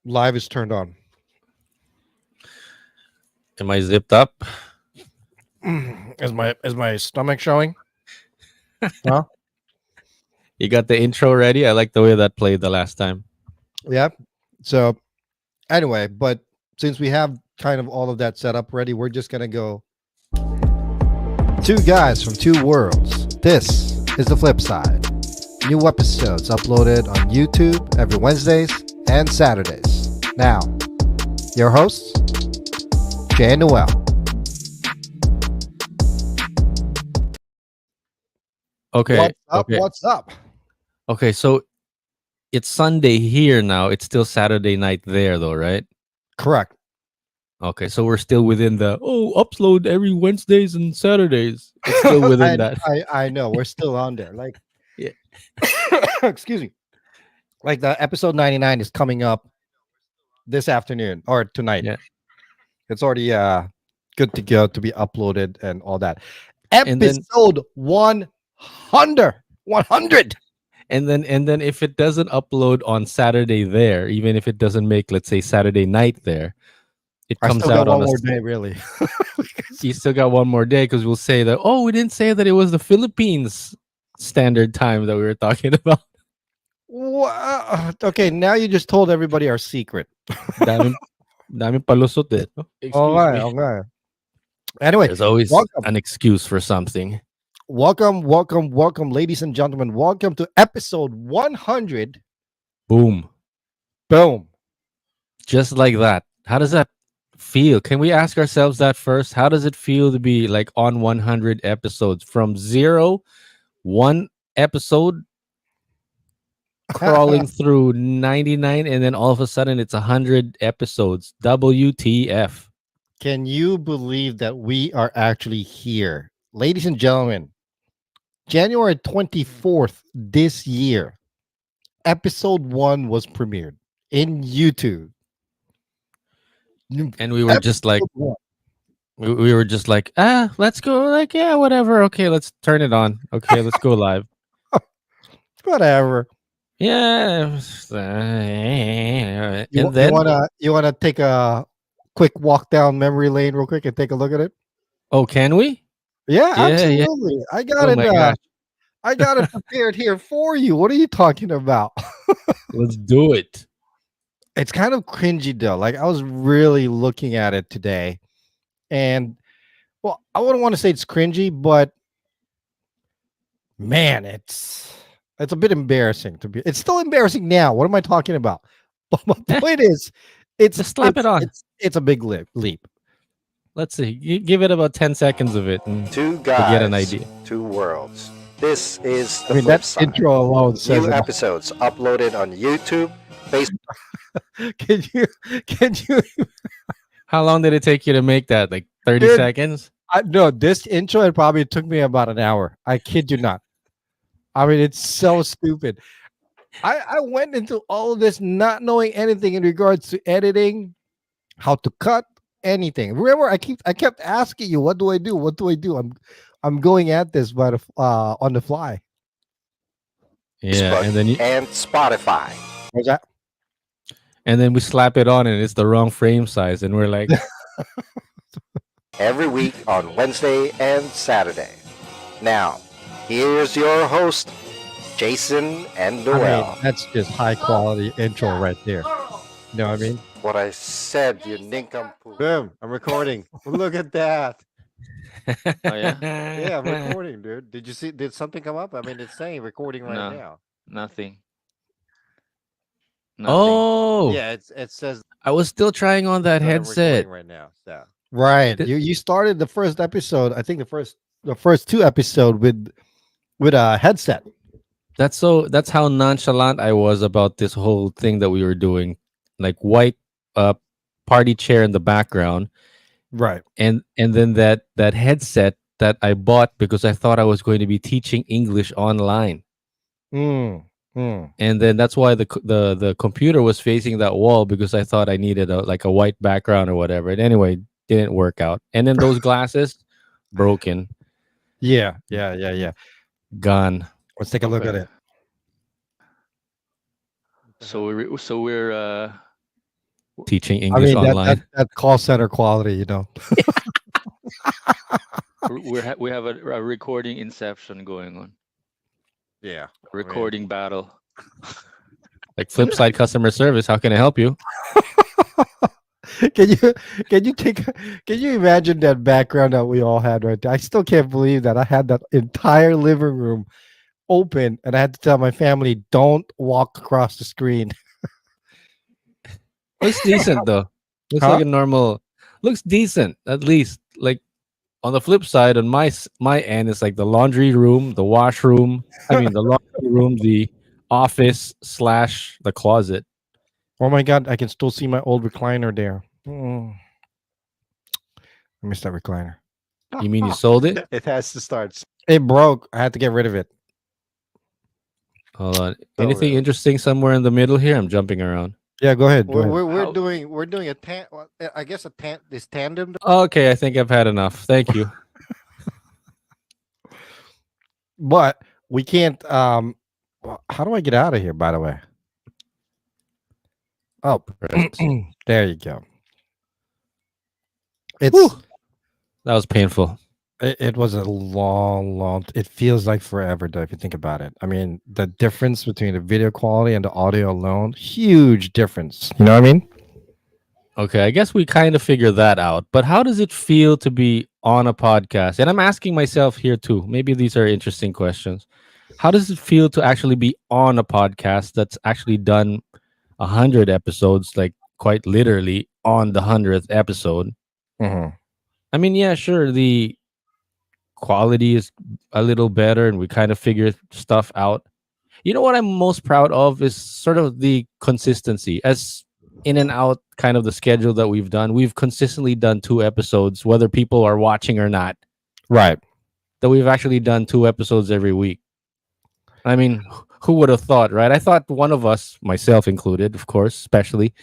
Live is turned on. Am I zipped up? Is my stomach showing? Huh? You got the intro ready? I like the way that played the last time. Yeah. So anyway, but since we have kind of all of that set up ready, we're just gonna go. Two guys from two worlds. This is the flip side. New episodes uploaded on YouTube every Wednesdays and Saturdays. Now, your hosts, Jay&Noel. Okay, What's up? okay, What's up? okay. So it's Sunday here now. It's still Saturday night there, though, right? Correct. Okay, so we're still within the upload every Wednesdays and Saturdays. It's still within I, that. I know we're still on there. Like, Yeah. excuse me. Like the episode 99 is coming up this afternoon or tonight. Yeah. It's already good to go to be uploaded and all that. And then Episode 100. 100. and then if it doesn't upload on Saturday there, even if it doesn't make, let's say, Saturday night there, it I comes still got out one on more day, really. you still got one more day because we'll say that, we didn't say that it was the Philippines standard time that we were talking about. Okay, now you just told everybody our secret. Daming, daming palusot eh. Oh, All excuse right, me. all right. Anyway, There's always welcome, an excuse for something. welcome, ladies and gentlemen. Welcome to episode 100. Boom. Boom. Just like that. How does that feel? Can we ask ourselves that first? How does it feel to be like on 100 episodes from zero, one episode crawling through 99, and then all of a sudden it's 100 episodes? WTF. Can you believe that we are actually here? Ladies and gentlemen, January 24th this year, episode 1 was premiered in YouTube. And we were just like, Episode 1. we were just like, let's go. Like, yeah, whatever. Okay, let's turn it on. Okay, let's go live. Whatever. Yeah. You And you then, wanna you wanna take a quick walk down memory lane real quick and take a look at it? can we? Yeah, Yeah, yeah. absolutely. I got Oh it. my gosh. I got it prepared here for you. What are you talking about? Let's do it. It's kind of cringy though. Like I was really looking at it today, and well, I wouldn't want to say it's cringy, but man, it's a bit embarrassing to be. It's still embarrassing now. What am I talking about? But my Eh, point is, it's just slap it on. it's a big leap. Let's see. Give it about 10 seconds of it and Two we'll get an guys, idea. two worlds. This is I the mean, flip that side. intro alone says New it. episodes uploaded on YouTube, Facebook. Can you How long did it take you to make that? Like 30 Dude, seconds? no, this intro it probably took me about an hour. I kid you not. I mean, it's so stupid. I went into all of this not knowing anything in regards to editing, how to cut anything. Remember, I kept asking you, what do I do? What do I do? I'm going at this by on the fly. Yeah, and then and Spotify. What's that? and then we slap it on and it's the wrong frame size and we're like, Every week on Wednesday and Saturday. Now, here's your host, Jason and I Noel. mean, that's just high quality intro right there. You know what I mean? What I said, you nincompoop. Boom! I'm recording. Look at that. Oh yeah? Yeah, I'm recording, dude. Did you see? Did something come up? I mean, it's saying recording right No. now. Nothing. Nothing. oh, Yeah, it says I was still trying on that that I'm headset. recording right now. So right, Th- you started the first episode. I think the first two episode with a headset. That's how nonchalant I was about this whole thing that we were doing. Like white party chair in the background, Right. and then that headset that I bought because I thought I was going to be teaching English online. Mm, mm. And then that's why the computer was facing that wall because I thought I needed a white background or whatever. And anyway, didn't work out. And then those glasses broken, Yeah. gone. Let's take a look at Okay. it. So we're teaching I English mean that online. that call center quality, you know. We have a recording inception going on. Yeah. I mean, Recording battle. Like flip side customer service. How can I help you? can you can you take can you imagine that background that we all had right there? I still can't believe that I had that entire living room open and I had to tell my family don't walk across the screen. Looks decent though. Looks like Huh? a normal. Looks decent at least. Like on the flip side, on my end, it's like the laundry room, the washroom. I mean, the laundry room, the office slash the closet. Oh my god, I can still see my old recliner there. I miss that recliner. You mean you sold it? It has to start It broke. I had to get rid of it. Hold on. so Anything really. interesting somewhere in the middle here? I'm jumping around. Yeah, go ahead. Go We're ahead. we're, we're How doing we're doing a I guess this tandem. Okay, I think I've had enough. Thank you. But we can't how do I get out of here by the way? Oh, Press. there you go. It's Whew. That was painful. it was a long it feels like forever though if you think about it. I mean, the difference between the video quality and the audio alone, huge difference. You know what I mean? Okay, I guess we kind of figured that out. But how does it feel to be on a podcast? And I'm asking myself here too. Maybe these are interesting questions. How does it feel to actually be on a podcast that's actually done 100 episodes, like quite literally on the 100th episode? Mhm. I mean, yeah, sure, the quality is a little better and we kind of figure stuff out. You know what I'm most proud of is sort of the consistency. As in and out kind of the schedule that we've done. We've consistently done 2 episodes, whether people are watching or not. Right. That we've actually done 2 episodes every week. I mean, who would have thought, right? I thought one of us, myself included, of course, especially,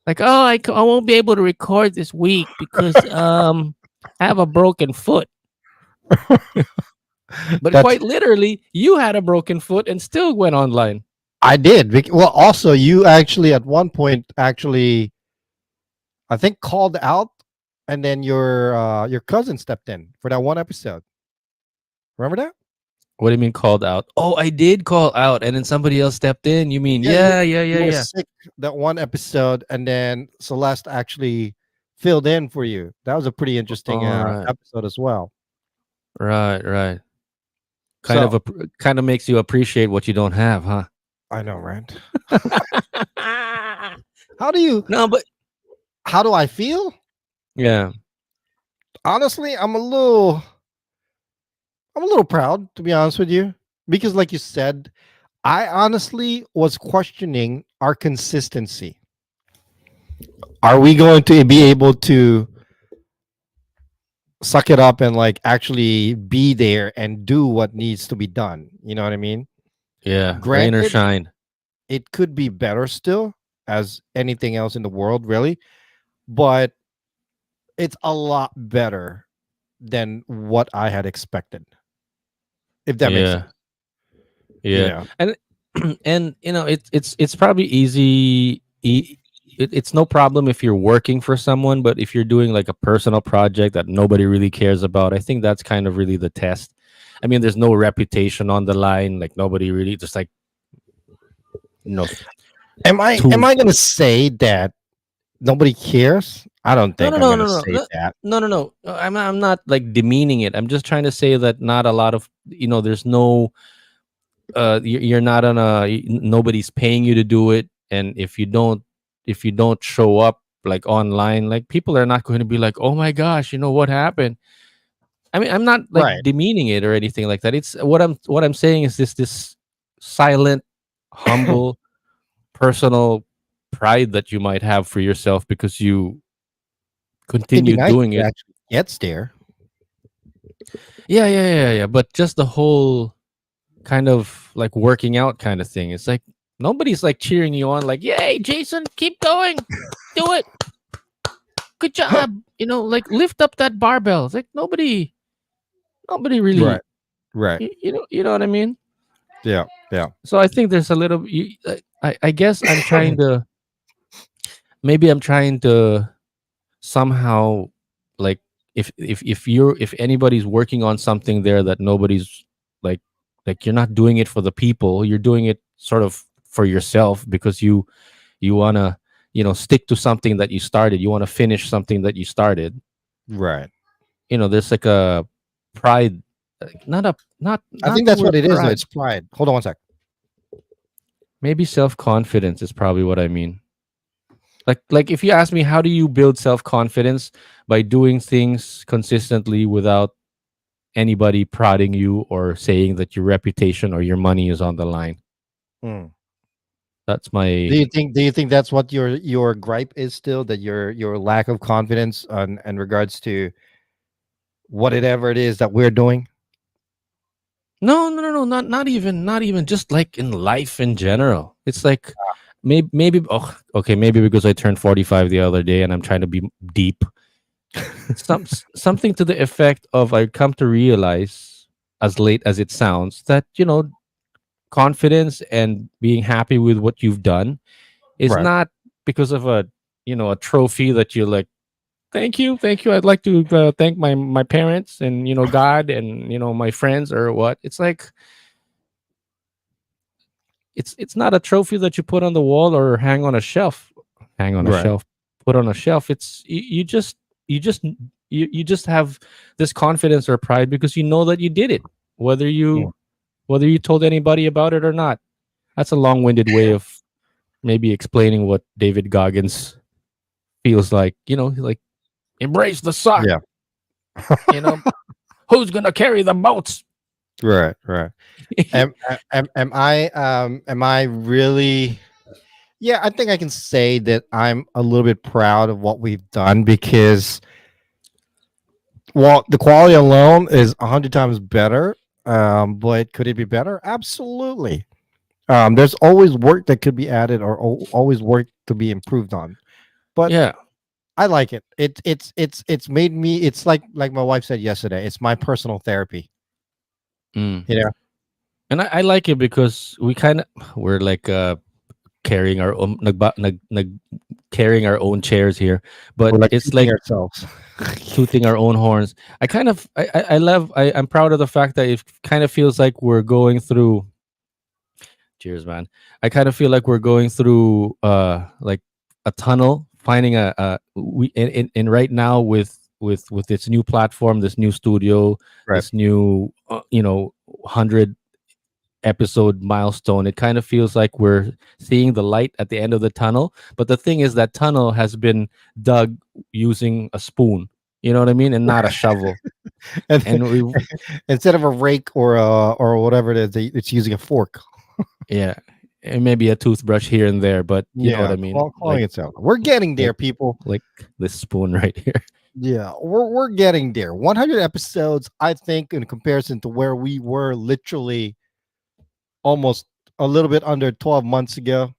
like, oh, I won't be able to record this week because I have a broken foot. But That's quite literally, you had a broken foot and still went online. I did. Well, also you actually at one point actually I think called out and then your cousin stepped in for that one episode. Remember that? What do you mean called out? Oh, I did call out and then somebody else stepped in. You mean, Yeah, yeah, yeah, yeah, you were yeah. sick that one episode and then Celeste actually filled in for you. That was a pretty interesting All right. episode as well. Right, right. So Kind of makes you appreciate what you don't have, huh? I know, right? How do you No, but how do I feel? yeah. Honestly, I'm a little proud to be honest with you because like you said, I honestly was questioning our consistency. Are we going to be able to suck it up and like actually be there and do what needs to be done? You know what I mean? Yeah, rain or Granted, shine. it could be better still as anything else in the world, really, but it's a lot better than what I had expected. If that makes Yeah. sense. You Yeah. know. And and you know, it's probably easy it's no problem if you're working for someone, but if you're doing like a personal project that nobody really cares about, I think that's kind of really the test. I mean, there's no reputation on the line, like nobody really just like you know Am two I gonna say that nobody cares? I don't no think no I'm no gonna no no say no that. no no no. I'm not like demeaning it. I'm just trying to say that not a lot of there's no you're not on nobody's paying you to do it, and if you don't show up like online, like people are not going to be like, oh my gosh, what happened. I mean, I'm not like Right. demeaning it or anything like that. It's what I'm saying is this silent, humble, personal pride that you might have for yourself because you It'd be continue nice doing if it it. actually gets there. Yeah. But just the whole kind of like working out kind of thing. It's like nobody's like cheering you on, like, "Yay, Jason, keep going, do it, good job." Like lift up that barbell. It's like nobody Right. really, Right. you know what I mean. Yeah. Yeah. So I think there's a little. I guess I'm trying to. maybe I'm trying to somehow, like, if anybody's working on something there that nobody's like you're not doing it for the people, you're doing it sort of for yourself because you want to stick to something that you started, you want to finish something that you started. Right. There's like a pride, not a I not think the that's what word it is, though. pride. It's pride. Hold on one sec. Maybe self-confidence is probably what I mean. Like if you ask me, how do you build self-confidence? By doing things consistently without anybody prodding you or saying that your reputation or your money is on the line. Hmm. That's my. Do you think that's what your gripe is still, that your lack of confidence on in regards to whatever it is that we're doing? No, no, no, no, not even just like in life in general. It's like maybe oh, okay, maybe because I turned 45 the other day and I'm trying to be deep. Something to the effect of, I come to realize, as late as it sounds, that confidence and being happy with what you've done is Right. not because of a trophy that you're like, thank you, I'd like to thank my parents and God and my friends or what. It's like, it's not a trophy that you put on the wall or hang on a Right. shelf put on a shelf. It's you just you just have this confidence or pride because you know that you did it, whether Mm. you told anybody about it or not. That's a long-winded way of maybe explaining what David Goggins feels like. Like, embrace the suck. Yeah. You know, who's gonna carry the boats? Right. Right. Am I really? Yeah, I think I can say that I'm a little bit proud of what we've done because, well, the quality alone is 100 times better. But could it be better? Absolutely. There's always work that could be added, or always work to be improved on. But Yeah. I like it. It's made me. It's like my wife said yesterday. It's my personal therapy. Mm. You know, And I like it because we're like carrying our own carrying our own chairs here, but we're like it's teaching like ourselves. tooting our own horns. I love, I'm proud of the fact that it kind of feels like we're going through. Cheers, man. I kind of feel like we're going through like a tunnel, finding we in right now with this new platform, this new studio, Right. this new 100 episode milestone. It kind of feels like we're seeing the light at the end of the tunnel. But the thing is, that tunnel has been dug using a spoon. You know what I mean? And not a shovel. And And we, instead of a rake or whatever it is, it's using a fork. yeah, and maybe a toothbrush here and there, but you know what Yeah, I mean? calling itself. We're getting Like, there, people. like this spoon right here. Yeah, we're getting there. 100 episodes, I think, in comparison to where we were literally almost a little bit under 12 months ago.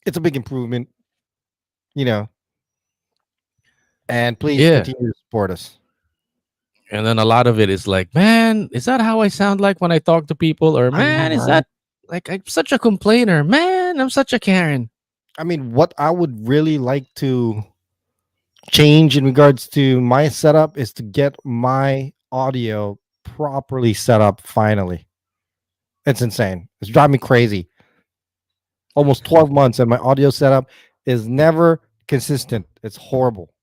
It's a big improvement, you know. And please Yeah. continue to support us. And then a lot of it is like, man, is that how I sound like when I talk to people? Or, I know, man, is right? that like, I'm such a complainer? Man, I'm such a Karen. I mean, what I would really like to change in regards to my setup is to get my audio properly set up finally. It's insane. It's driving me crazy. Almost 12 months and my audio setup is never consistent. It's horrible.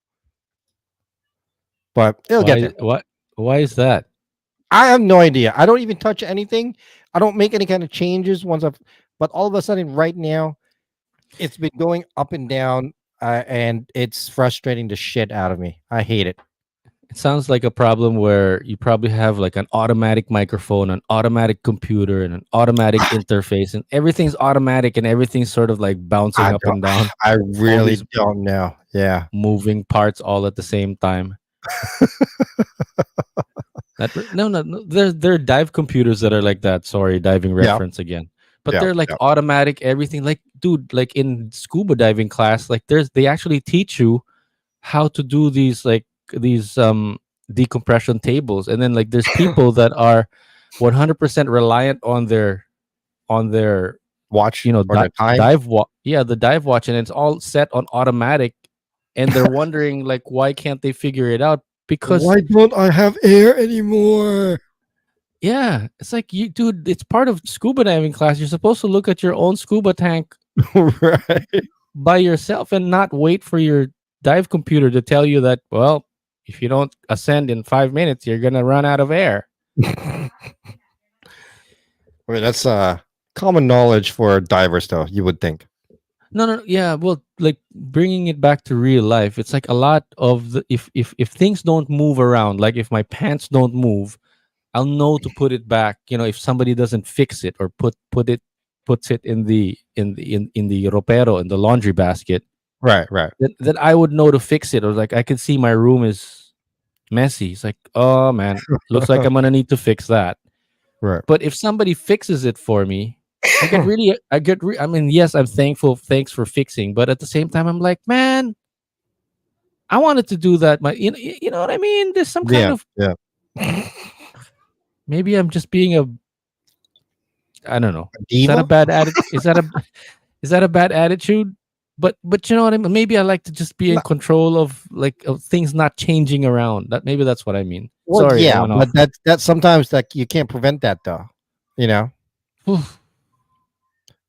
But it'll get Why? there. What? Why is that? I have no idea. I don't even touch anything. I don't make any kind of changes once I've, but all of a sudden right now it's been going up and down, and it's frustrating the shit out of me. I hate it. It sounds like a problem where you probably have like an automatic microphone, an automatic computer, and an automatic interface, and everything's automatic and everything's sort of like bouncing I up don't and down. I All really these don't know. Yeah. moving parts all at the same time. No, no, no. There are dive computers that are like that. Sorry, diving Yeah. reference again. But Yeah. they're like Yeah. automatic everything. Like, dude, like in scuba diving class, like they actually teach you how to do these decompression tables, and then like there's people that are 100% reliant on their watch or the time. the dive watch, and it's all set on automatic, and they're wondering like why can't they figure it out? Because Why don't I have air anymore? yeah, it's like you dude, it's part of scuba diving class. You're supposed to look at your own scuba tank Right. by yourself and not wait for your dive computer to tell you that, well, if you don't ascend in 5 minutes, you're gonna run out of air. I mean, that's common knowledge for divers, though. You would think. No, no, yeah. Well, like bringing it back to real life, it's like a lot of the if things don't move around, like if my pants don't move, I'll know to put it back. If somebody doesn't fix it or puts it in the ropero in the laundry basket, Right. Right. that I would know to fix it. Or like I can see my room is messy. It's like, oh man, looks like I'm gonna need to fix that. Right. But if somebody fixes it for me, I mean, yes, I'm thankful. Thanks for fixing. But at the same time, I'm like, man, I wanted to do that. You know what I mean? There's some kind Yeah. of, Yeah. maybe I'm just being I don't know. Is that a Diva. bad attitude? Is that a bad attitude? But you know what I mean? Maybe I like to just be in No, control of things not changing around. Maybe that's what I mean. well, Sorry, I yeah, went but off. that's sometimes like you can't prevent that, though. You know. Whew.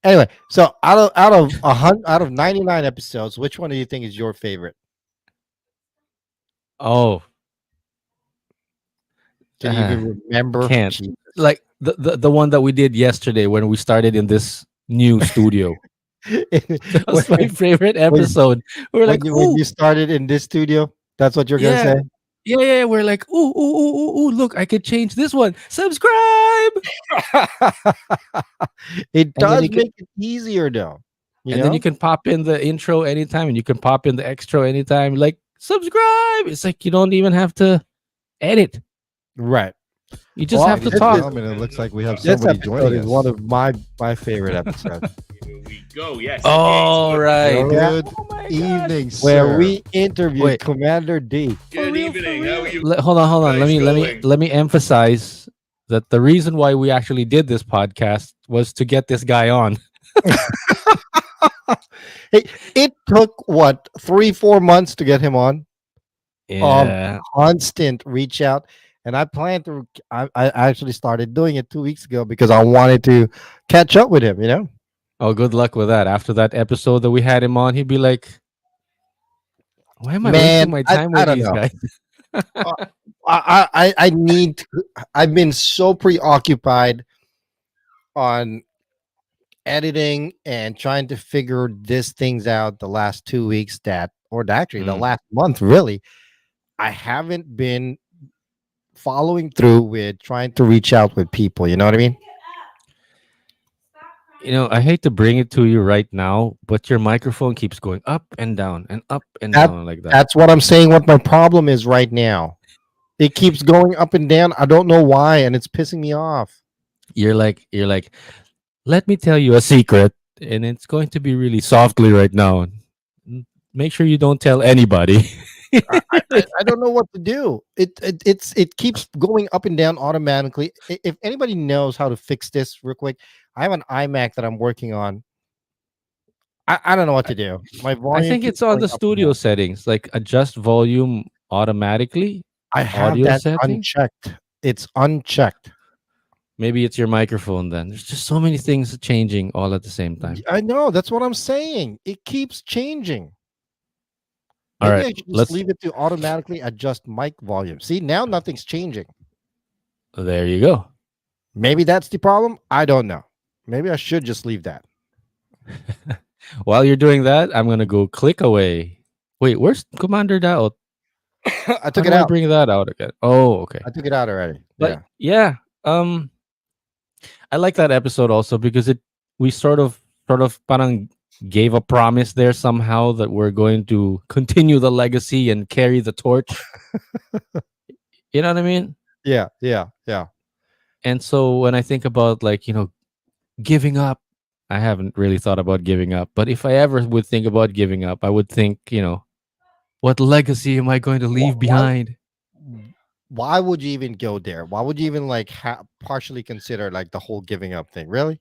Anyway, so out of 99 episodes, which one do you think is your favorite? Oh, Can you even remember? can't. Jesus. Like the one that we did yesterday when we started in this new studio. That was my when, favorite when, episode. We're like, when ooh, you started in this studio, that's what you're gonna yeah, say. yeah, yeah. We're like, ooh, ooh, ooh, ooh, ooh. Look, I could change this one. Subscribe, It and then does you can, make it easier, though. You and then you know. can pop in the intro anytime, and you can pop in the extra anytime. Like, subscribe. It's like you don't even have to edit. Right. You just Well, have to this talk. is Gentlemen, it looks like we have this somebody episode joining is us. one of my favorite episodes. Here we go. Yes. All right. Oh, yeah. Good evening, Where sir. we interviewed Wait. Commander D. Good evening. How are you? Hold on, hold on. guys Let me going? let me emphasize that the reason why we actually did this podcast was to get this guy on. It took what 3-4 months to get him on. Yeah. Constant reach out, and I plan to. I actually started doing it 2 weeks ago because I wanted to catch up with him. You know. Oh, good luck with that. After that episode that we had him on, he'd be like, "Why am I wasting Man, my I, time I with don't these know. guys?" I need. I've been so preoccupied on editing and trying to figure these things out the last 2 weeks actually the Mm. last month really. I haven't been following through with trying to reach out with people. You know what I mean? I hate to bring it to you right now, but your microphone keeps going up and That down like that. that's what I'm saying. What my problem is right now. It keeps going up and down. I don't know why, and it's pissing me off. You're like, let me tell you a secret, and it's going to be really softly right now. Make sure you don't tell anybody. I don't know what to do. It keeps going up and down automatically. If anybody knows how to fix this real quick, I have an iMac that I'm working on. I don't know what to do. My I volume think keeps it's on going the up and studio down. settings, like adjust volume automatically, I have audio that setting. unchecked. It's unchecked. Maybe it's your microphone then. There's just so many things changing all at the same time. I know. That's what I'm saying. It keeps changing. All Maybe right, I should just let's. leave it to automatically adjust mic volume. See, now nothing's changing. There you go. Maybe that's the problem. I don't know. Maybe I should just leave that. While you're doing that, I'm gonna go click away. Wait, where's Commander Dao? I How took do it I out. bring that out again? Oh, okay. I took it out already. But Yeah. yeah, I like that episode also because we sort of parang gave a promise there somehow that we're going to continue the legacy and carry the torch. You know what I mean? Yeah. Yeah. Yeah. And so when I think about like, giving up, I haven't really thought about giving up. But if I ever would think about giving up, I would think, what legacy am I going to leave Why behind? why would you even go there? Why would you even like partially consider like the whole giving up thing? Really?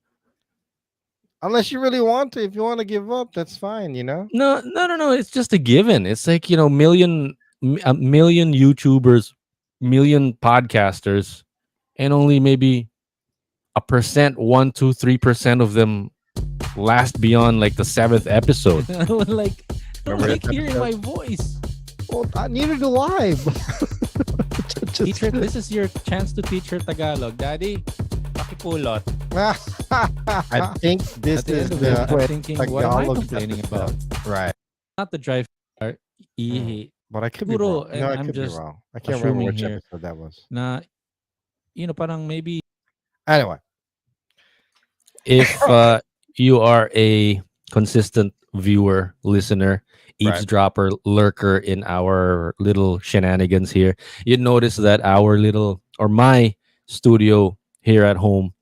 Unless you really want to. If you want to give up, that's fine. You know. No, no, no, no. It's just a given. It's like, a million YouTubers, million podcasters, and only maybe a percent, 1, 2, 3% of them last beyond like the seventh episode. Like, I don't Remember like that hearing my episode? voice. Well, neither do I. Just Teacher, this is your chance to teach her Tagalog. Daddy, pakipulot. I think this At the is end of it, the I'm thinking, what am I Tagalog complaining about? right. Not the drive part. Ihi. But I could be Siguro, wrong. and No, I I'm could be just wrong. I can't remember assuming which here episode that was. na, parang maybe Anyway, if you are a consistent viewer, listener, Right. eavesdropper, lurker in our little shenanigans here, you'd notice that my studio here at home,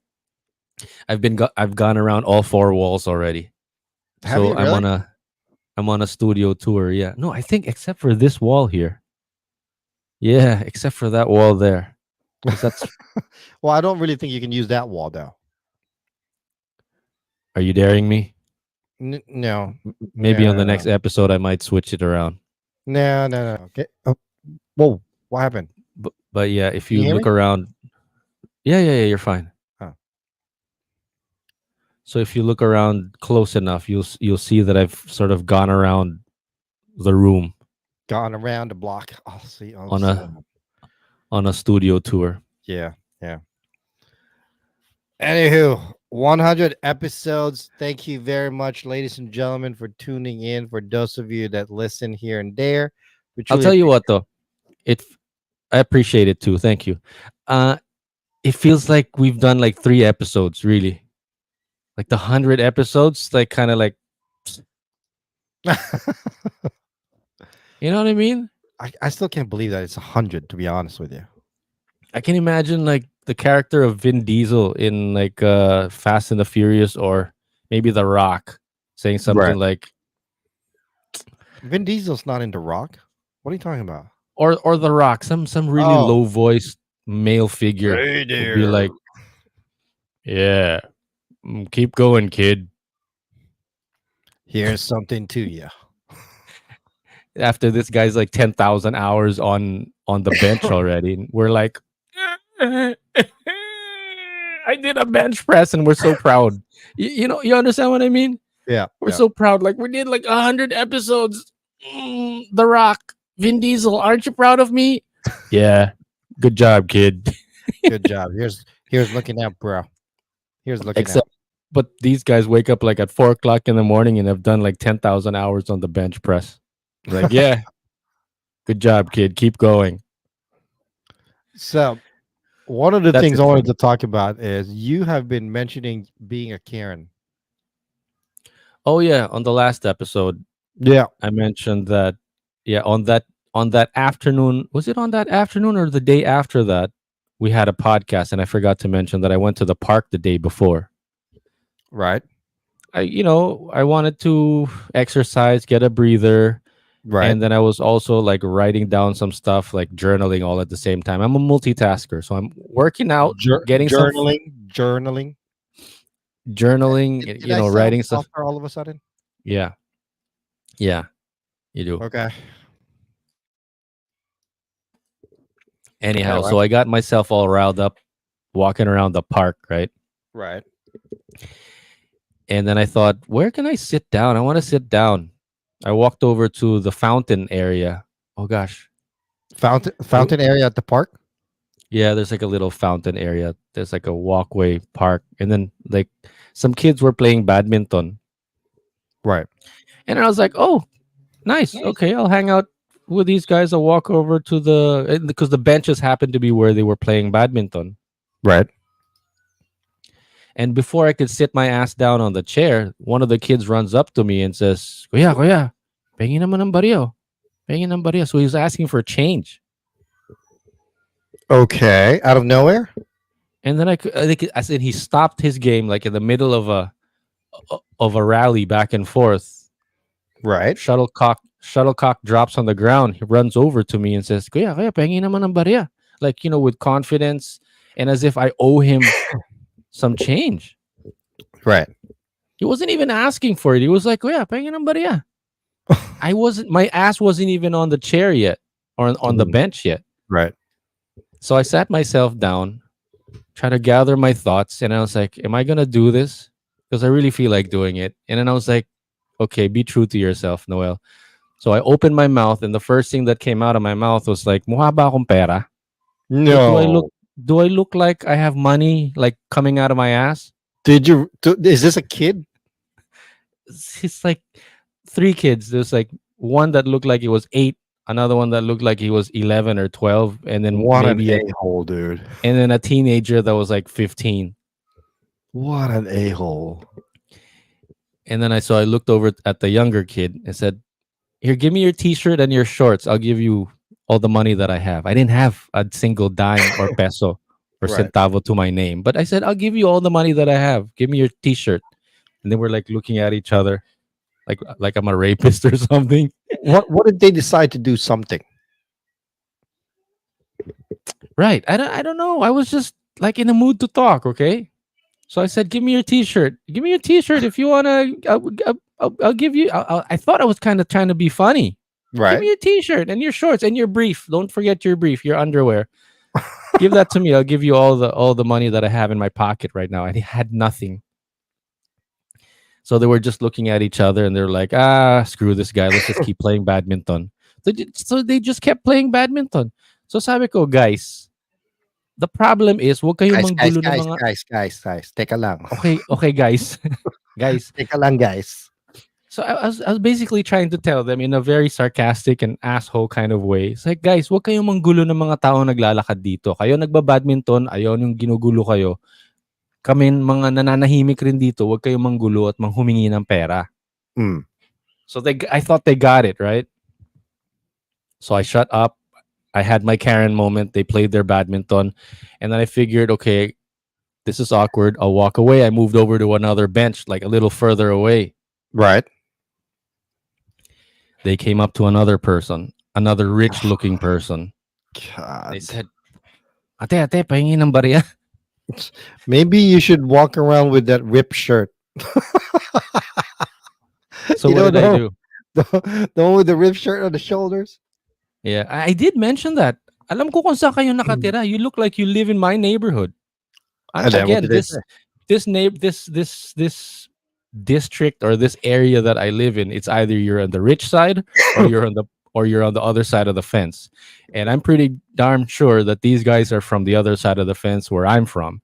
I've gone around all four walls already. have So you really? I'm on a studio tour. Yeah. No, I think except for this wall here. Yeah, except for that wall there. 'Cause that's Well, I don't really think you can use that wall though. are you daring me? No, Maybe on the no, next episode I might switch it around. no. Okay. Oh, whoa! What happened? But yeah, if Can you you hear look me? around, yeah, you're fine. Oh. So if you look around close enough, you'll see that I've sort of gone around the room Gone around the block. Oh, see. Oh, on a studio tour. yeah. Anywho, 100 episodes. Thank you very much, ladies and gentlemen, for tuning in. For those of you that listen here and there, we I'll truly tell you what though, I appreciate it too. Thank you. It feels like we've done like 3 episodes, really. Like the 100 episodes, like kind of like, you know what I mean? I still can't believe that it's 100. To be honest with you. I can imagine like the character of Vin Diesel in like Fast and the Furious, or maybe The Rock saying something Right. like, Vin Diesel's not into rock. What are you talking about? or The Rock, some really Oh. low voiced male figure Hey would be like, yeah, keep going, kid. Here's something to you. After this guy's like 10,000 hours on the bench already, and we're like, I did a bench press, and we're so proud. You understand what I mean? Yeah. We're so proud. Like we did like 100 episodes. The Rock, Vin Diesel, aren't you proud of me? Yeah. Good job, kid. Good job. Here's looking out, bro. Here's looking Except, but these guys wake up like at 4 o'clock in the morning and have done like 10,000 hours on the bench press. Like, yeah, good job, kid. Keep going. out. So, one of the That's things it I for wanted me. to talk about is you have been mentioning being a Karen. Oh yeah, on the last episode, Yeah. I mentioned that. Yeah, on that afternoon, was it on that afternoon or the day after that? We had a podcast, and I forgot to mention that I went to the park the day before. Right. I wanted to exercise, get a breather, Right. and then I was also like writing down some stuff, like journaling all at the same time. I'm a multitasker, so I'm working out, getting some Journaling. journaling, Did I sound writing stuff. softer all of a sudden? Yeah, yeah, you do. Okay. Anyhow, Alright. so I got myself all riled up, walking around the park, right? Right. And then I thought, where can I sit down? I want to sit down. I walked over to the fountain area. Oh gosh. Fountain area at the park. Yeah, there's like a little fountain area. There's like a walkway park. And then like some kids were playing badminton. Right. And I was like, oh, nice. Okay, I'll hang out with these guys. I'll walk over to because the benches happened to be where they were playing badminton. Right. And before I could sit my ass down on the chair, one of the kids runs up to me and says, Kuya, pengin naman ng baryo. Pengin ng baryo. So he's asking for change. Okay. Out of nowhere. And then I said he stopped his game like in the middle of a rally back and forth. Right. Shuttlecock drops on the ground. He runs over to me and says, Kuya, pengin naman ng barya. Like, with confidence and as if I owe him some change. Right. He wasn't even asking for it. He was like, "Kuya, pahingin ng barya." I wasn't. My ass wasn't even on the chair yet, or on the Mm, bench yet. right. So I sat myself down, try to gather my thoughts, and I was like, "Am I gonna do this?" Because I really feel like doing it. And then I was like, "Okay, be true to yourself, Noel." So I opened my mouth, and the first thing that came out of my mouth was like, "Mukha ba akong pera? Like, do I look? No. Do I look like I have money like coming out of my ass?" Is this a kid? It's like three kids. There's like one that looked like he was 8, another one that looked like he was 11 or 12, and then What an maybe a-hole, dude. and then a teenager that was like 15. What an a-hole. And then I looked over at the younger kid and said, "Here, give me your t-shirt and your shorts. I'll give you all the money that I have." I didn't have a single dime or peso or Right. centavo to my name, but I said, "I'll give you all the money that I have. Give me your t-shirt." And then we're like looking at each other like I'm a rapist or something. What did they decide to do something? Right. I don't know. I was just like in a mood to talk, okay? So I said, "Give me your t-shirt. Give me your t-shirt if you want to I'll give you I thought I was kind of trying to be funny. Give Right. me your t-shirt and your shorts and your brief. Don't forget your brief, your underwear. Give that to me. I'll give you all the money that I have in my pocket right now." I had nothing. So they were just looking at each other and they're like, "Ah, screw this guy. Let's just keep playing badminton." So they just kept playing badminton. So sabi ko, "Guys, the problem is wag kayong Guys, guys, manggulo ng guys, mga." guys, guys, guys. Teka lang. Okay, okay, guys. Guys. Teka lang, guys. So I was basically trying to tell them in a very sarcastic and asshole kind of way. It's like, "Guys, wag kayong manggulo ng mga tao naglalakad dito. Kayo nagbabadminton, ayaw yung ginugulo kayo. Kami mga nananahimik rin dito, wag kayong manggulo at manghumingi ng pera." Mm. So I thought they got it, right? So I shut up. I had my Karen moment. They played their badminton. And then I figured, okay, this is awkward. I'll walk away. I moved over to another bench, like a little further away. Right. They came up to another person, another rich looking person. God. They said, ate, pahingi ng barya." Maybe you should walk around with that ripped shirt. So You what know, did I do? the one with the ripped shirt on the shoulders. Yeah, I did mention that. Alam ko kung saan kayo nakatira. You look like you live in my neighborhood. And then what Again, did they say? this district or this area that I live in, it's either you're on the rich side or you're on the other side of the fence. And I'm pretty darn sure that these guys are from the other side of the fence where I'm from.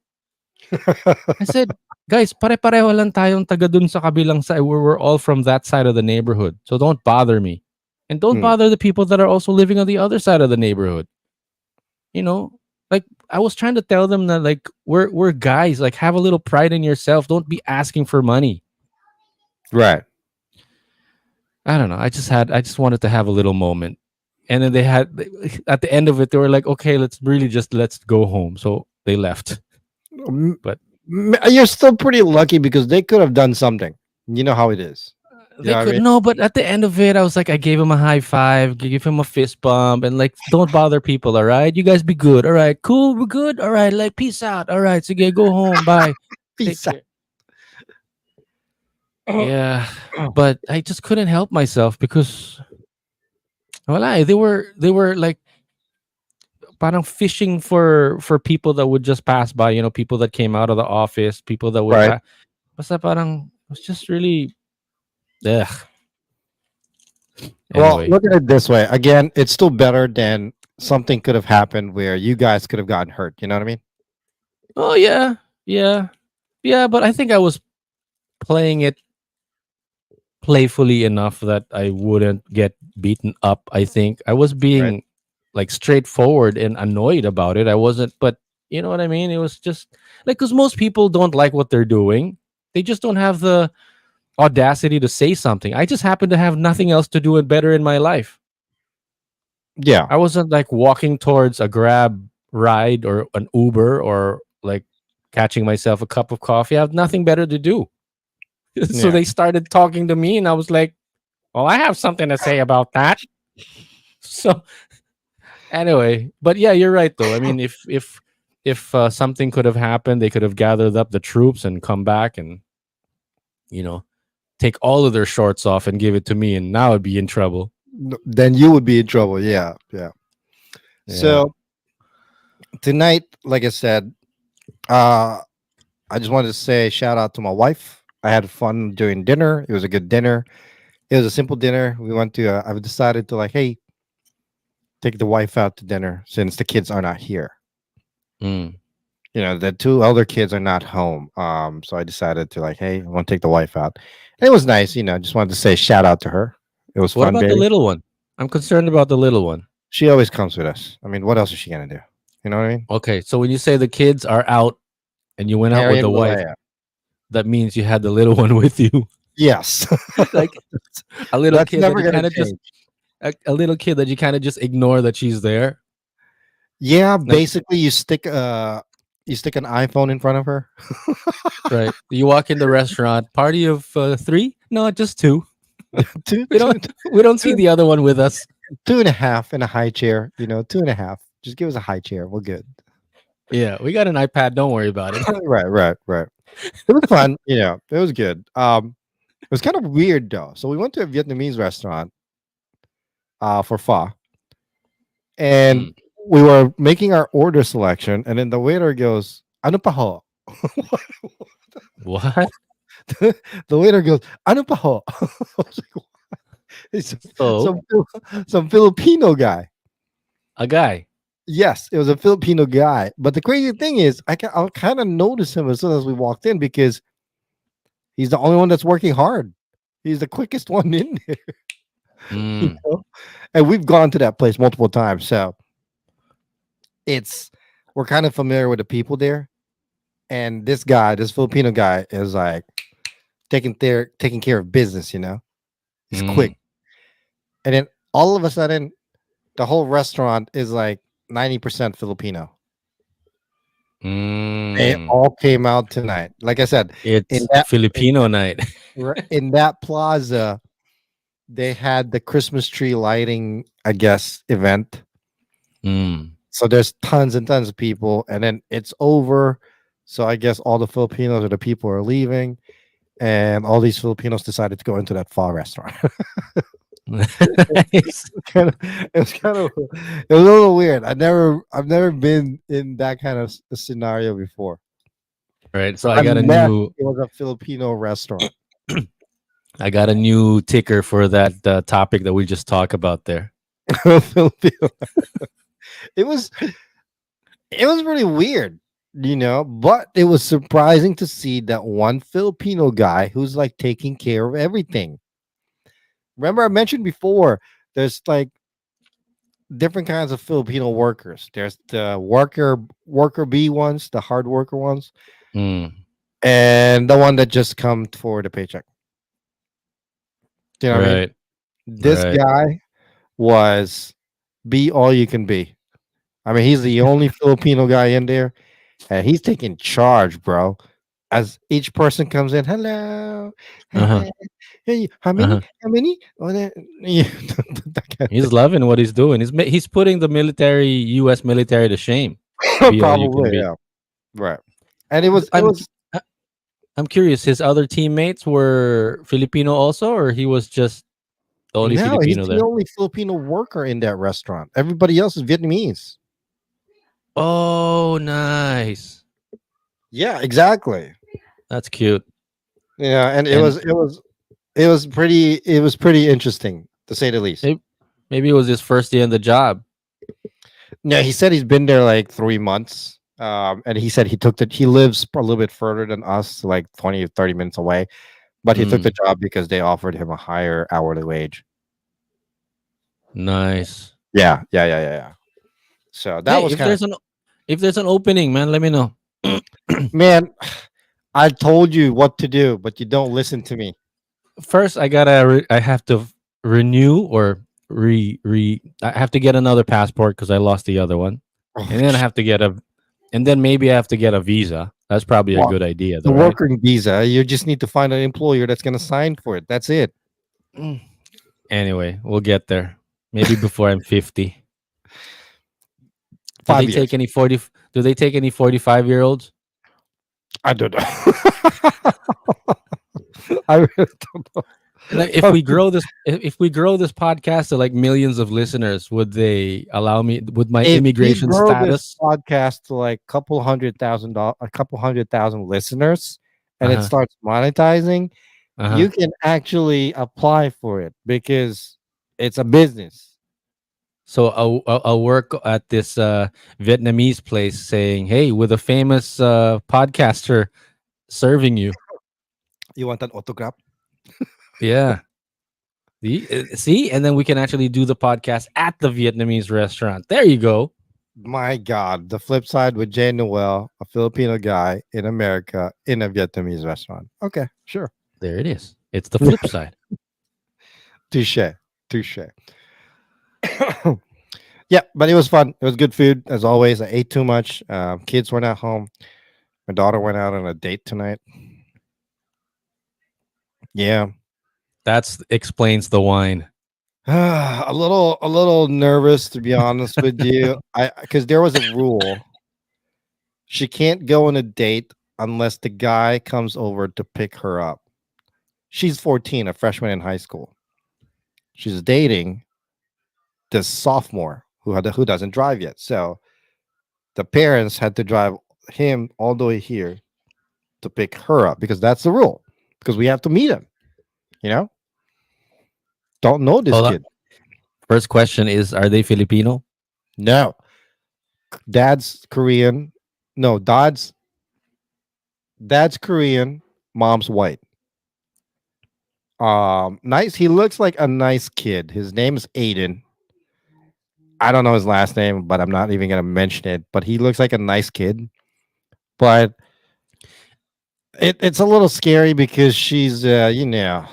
I said, "Guys, pare-pareho lang tayong taga dun sa kabilang side. We're all from that side of the neighborhood. So don't bother me. And don't Hmm. bother the people that are also living on the other side of the neighborhood." You know, like I was trying to tell them that like we're guys, like have a little pride in yourself. Don't be asking for money. Right. I don't know. I just wanted to have a little moment. And then at the end of it, they were like, "Okay, let's go home." So they left. But You're still pretty lucky because they could have done something. You know how it is. You they know what I could mean? no, but at the end of it, I was like, I gave him a high five, gave him a fist bump, and like, don't bother people, all right? You guys be good. All right, cool, we're good. All right, like peace out. All right, so yeah, go home. Bye. Take Peace out. care. Yeah. But I just couldn't help myself because they were like parang fishing for people that would just pass by, people that came out of the office, people that would Right. basta parang it was just really ugh. Well, Anyway. look at it this way. Again, it's still better than something could have happened where you guys could have gotten hurt. You know what I mean? Oh yeah. Yeah. Yeah, but I think I was playing it playfully enough that I wouldn't get beaten up. I think I was Right. being like straightforward and annoyed about it. I wasn't, but you know what I mean? It was just like because most people don't like what they're doing. They just don't have the audacity to say something. I just happen to have nothing else to do and better in my life. Yeah. I wasn't like walking towards a Grab ride or an Uber or like catching myself a cup of coffee. I have nothing better to do. So Yeah. they started talking to me, and I was like, "Well, I have something to say about that." So anyway, but yeah, you're right though. I mean, if something could have happened, they could have gathered up the troops and come back, and you know, take all of their shorts off and give it to me, and now I'd be in trouble. Then you would be in trouble. Yeah, yeah. Yeah. So tonight, like I said, uh, I just wanted to say shout out to my wife. I had fun during dinner. It was a good dinner. It was a simple dinner. We went to. I've decided to like, hey, take the wife out to dinner since the kids are not here. Mm. The two elder kids are not home. So I decided to like, hey, I want to take the wife out. And it was nice. Just wanted to say shout out to her. It was What fun about the day. little one? I'm concerned about the little one. She always comes with us. I mean, what else is she gonna do? You know what I mean? Okay, so when you say the kids are out and you went out Harry with and the wife, Malaya. that means you had the little one with you. Yes, Like a little that's kid that never you gonna kind of just change. a little kid that you kind of just ignore that she's there. Yeah, Like, basically, you stick an iPhone in front of her. right. You walk in the restaurant, party of 3? No, just 2. two, We two, don't we don't see two, the other one with us. 2.5 in a high chair. 2.5. Just give us a high chair. We're good. Yeah, we got an iPad, don't worry about it. Right, right, right. It was fun. It was good. It was kind of weird though. So we went to a Vietnamese restaurant for pho, and Mm. we were making our order selection, and then the waiter goes, "Ano pa ho?" What? The waiter goes, "Ano pa ho?" I was like, "What?" It's So, some Filipino guy. a guy. Yes, it was a Filipino guy. But the crazy thing is, I kind of noticed him as soon as we walked in because he's the only one that's working hard. He's the quickest one in there. you Mm. know? And we've gone to that place multiple times, so it's we're kind of familiar with the people there. And this guy, this Filipino guy, is like taking care of business. He's quick, Mm. and then all of a sudden, the whole restaurant is like 90% Filipino. They Mm. all came out tonight. Like I said, in It's that in, Filipino night. in that plaza, they had the Christmas tree lighting, I guess, event. Mm. So there's tons and tons of people, and then it's over. So I guess all the Filipinos or the people are leaving, and all these Filipinos decided to go into that pho restaurant. Nice. kind of, it was kind of, it was a little weird. I've never been in that kind of scenario before. Right. So I got a Unless new it was a Filipino restaurant. ticker for that topic that we just talked about there. Filipino. It was it was really weird, but it was surprising to see that one Filipino guy who's like taking care of everything. Remember, I mentioned before, there's like different kinds of Filipino workers. There's the worker bee ones, the hard worker ones, Mm. and the one that just come for the paycheck. Do you know what I mean? Right. This Right. guy was be all you can be. I mean, he's the only Filipino guy in there, and he's taking charge, bro. As each person comes in, hello, Uh-huh. hey, how Uh-huh. many, how many? Oh, yeah, that kind of He's loving what he's doing. He's putting the U.S. military to shame. thing. Be all you can Probably, be. yeah, right. And it was, it I'm was. I- I'm curious. His other teammates were Filipino also, or he was just the only No, he's Filipino the there? only Filipino worker in that restaurant. Everybody else is Vietnamese. Oh, nice. Yeah, exactly. That's cute. Yeah, and it And was, it was pretty interesting to say the least. maybe, maybe it was his first day on the job. Yeah, he said he's been there like 3 months. And he said he lives a little bit further than us, like 20 or 30 minutes away. But he took the Mm, job because they offered him a higher hourly wage. nice. Yeah, yeah, yeah, yeah, yeah. So that Hey, was kind of if there's an opening, man, let me know. man. I told you what to do, but you don't listen to me. First, I have to renew or re. I have to get another passport because I lost the other one, Oh, and then I have to get and then maybe I have to get a visa. That's probably a well, good idea, the though, right? working visa. You just need to find an employer that's going to sign for it. That's it. Mm. Anyway, we'll get there. Maybe before I'm 50. Do they 5 years. take any 40? Do they take any 45-year-olds? I don't know. I really don't know. Like if we grow this, if we grow this podcast to like millions of listeners, would they allow me with my If we immigration grow this status? podcast to like a couple 100,000 listeners, Uh and it huh. starts monetizing, Uh huh. you can actually apply for it because it's a business. So I'll work at this Vietnamese place, saying, "Hey, with a famous podcaster serving you." You want an autograph? Yeah. See, and then we can actually do the podcast at the Vietnamese restaurant. There you go. My God, the flip side with Jay&Noel, a Filipino guy in America in a Vietnamese restaurant. Okay, sure. There it is. It's the flip side. Touche. Touche. Yeah, but it was fun. It was good food as always. I ate too much. Kids were not home. My daughter went out on a date tonight. Yeah. That explains the wine. A little nervous to be honest with you. I because there was a rule. She can't go on a date unless the guy comes over to pick her up. She's 14, a freshman in high school. She's dating this sophomore who doesn't drive yet. So the parents had to drive him all the way here to pick her up because that's the rule. Because we have to meet him. You know, don't know this Hold on. kid. First question is: are they Filipino? No, dad's Korean. No, dad's Korean. Mom's white. Nice. He looks like a nice kid. His name is Aiden. I don't know his last name, but I'm not even gonna mention it. But he looks like a nice kid. But it's a little scary because she's young.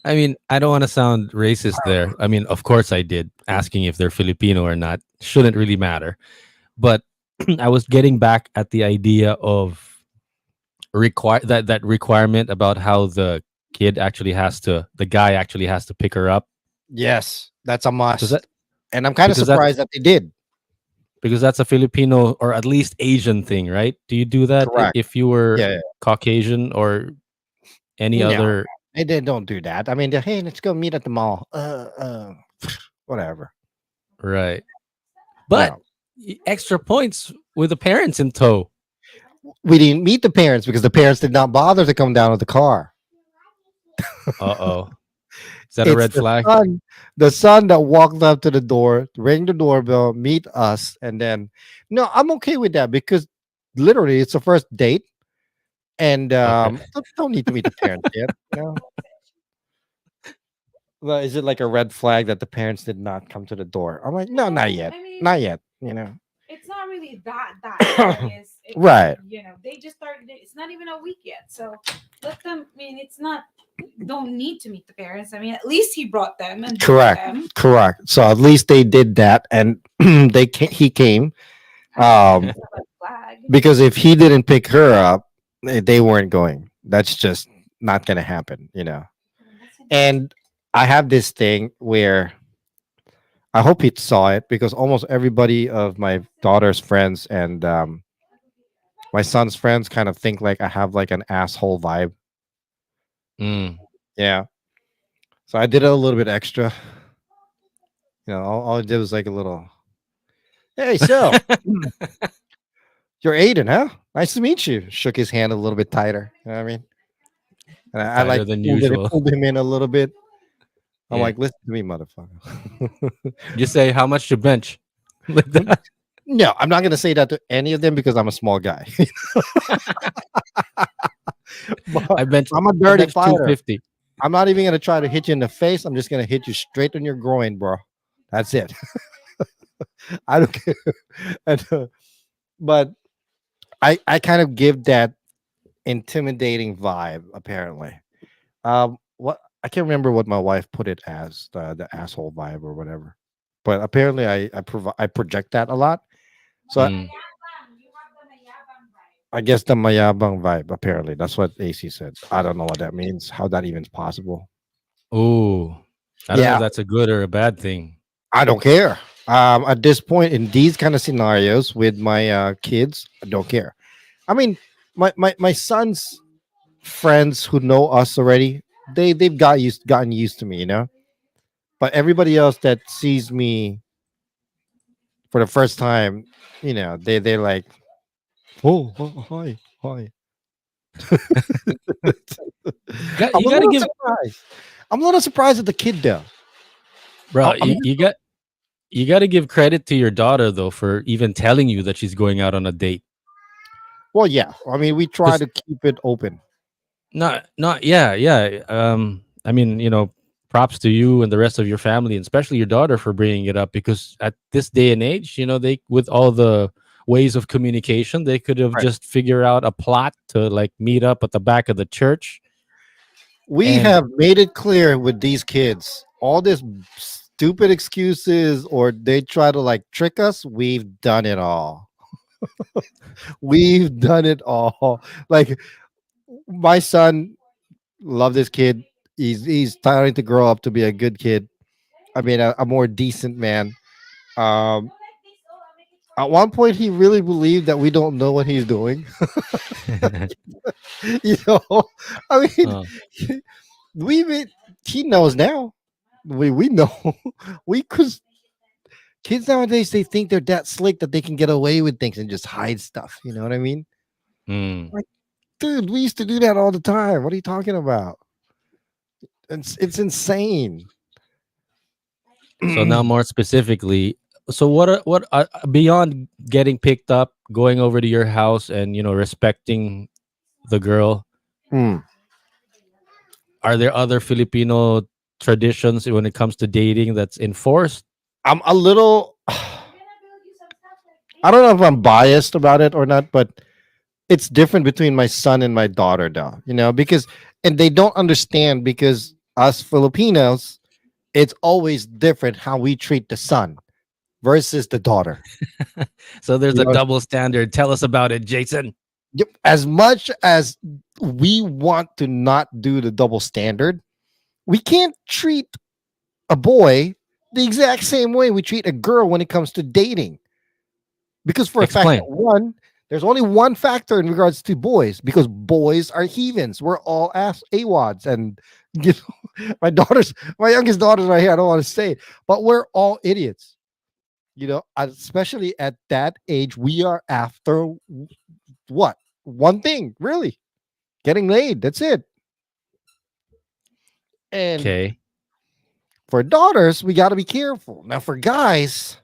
I mean, I don't want to sound racist there. I mean, of course I did. Asking if they're Filipino or not shouldn't really matter. But I was getting back at the idea of that requirement about how the guy actually has to pick her up. Yes, that's a Because that must. And I'm kind of because that's surprised that they did. because that's a Filipino or at least Asian thing, right? Do you do that Correct. if you were Yeah. Caucasian or any No, other? they don't do that. I mean, hey, let's go meet at the mall. Whatever. Right. But No, extra points with the parents in tow. we didn't meet the parents because the parents did not bother to come down with the car. Uh-oh. Is that a It's red flag? the son that walked up to the door, rang the doorbell, meet us, and then no, I'm okay with that because literally it's the first date, and Okay. don't need to meet the parents yet. Well, is it like a red flag that the parents did not come to the door? I'm like, no, not yet, I mean, not yet. it's not really that serious. Right. They just started it. It's not even a week yet. So let them, I mean, it's not, don't need to meet the parents. I mean, at least he brought them and brought Correct. them. Correct. So at least they did that, and he came. It's not a flag. Because if he didn't pick her up, they weren't going. That's just not gonna happen. And I have this thing where I hope he saw it because almost everybody of my daughter's friends and my son's friends kind of think like I have like an asshole vibe. Mm. Yeah. So I did it a little bit extra. All I did was like a little, hey, so you're Aiden, huh? Nice to meet you. Shook his hand a little bit tighter. You know what I mean? And I Tighter like than usual. pulled him in a little bit. I'm Yeah. like, listen to me, motherfucker. Just say how much to bench. Like that. No, I'm not gonna say that to any of them because I'm a small guy. But I bench. I'm a I dirty bench fighter. 250. I'm not even gonna try to hit you in the face. I'm just gonna hit you straight on your groin, bro. That's it. I don't care. But I kind of give that intimidating vibe. Apparently, what I can't remember what my wife put it as the asshole vibe or whatever. But apparently, I project that a lot. So Mm. I guess the mayabang vibe. Apparently, that's what AC said. I don't know what that means. How that even is possible. Ooh. I don't know Yeah, if that's a good or a bad thing. I don't care. At this point, in these kind of scenarios with my kids, I don't care. I mean, my son's friends who know us already, they've gotten used to me, you know. But everybody else that sees me for the first time, they're like, oh, hi, hi. Got I'm you a got to little give, surprised. I'm a little surprised at the kid though. bro. I'm You got to give credit to your daughter though for even telling you that she's going out on a date. well, yeah. I mean, we try Because to keep it open. not yeah, yeah. I mean, props to you and the rest of your family, and especially your daughter for bringing it up. Because at this day and age, they with all the ways of communication, they could have Right. just figured out a plot to like meet up at the back of the church. We And have made it clear with these kids, all this stupid excuses or they try to like trick us. We've done it all. We've done it all. Like my son, love this kid. He's starting to grow up to be a good kid. I mean, a more decent man. Um, at one point, he really believed that we don't know what he's doing. you know, I mean, uh, we even- he knows now. We know we because kids nowadays they think they're that slick that they can get away with things and just hide stuff. You know what I mean? mm. Like, dude, we used to do that all the time. What are you talking about? It's insane. So now, more specifically, so what beyond getting picked up, going over to your house, and respecting the girl? Hmm. Are there other Filipino traditions when it comes to dating that's enforced? I'm a little. I don't know if I'm biased about it or not, but it's different between my son and my daughter, though. Because and they don't understand because us Filipinos, it's always different how we treat the son versus the daughter. So there's You a know, double standard. Tell us about it, Jason. Yep, as much as we want to not do the double standard, we can't treat a boy the exact same way we treat a girl when it comes to dating. Because for a fact that Explain. there's only one factor in regards to boys, because boys are heathens. We're all ass awads, and you my youngest daughter's right here. I don't want to say it, but we're all idiots. Especially at that age, we are after what? One thing, really, getting laid. That's it. And Okay. for daughters, we got to be careful. Now, for guys,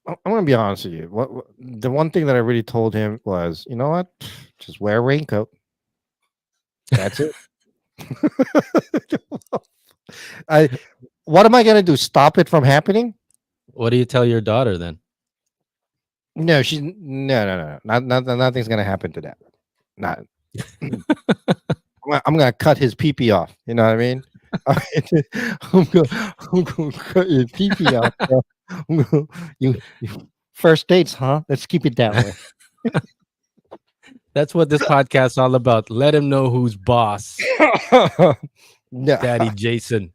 I'm gonna be honest with you. The one thing that I really told him was, you know what? Just wear a raincoat. That's it. I. What am I gonna do? Stop it from happening? What do you tell your daughter then? No, no. Nothing's gonna happen to that. Not. I'm gonna cut his pee off. You know what I mean? I'm gonna cut his pee off. Bro. You first dates, huh? Let's keep it that way. That's what this podcast's all about. Let him know who's boss. No. Daddy Jason.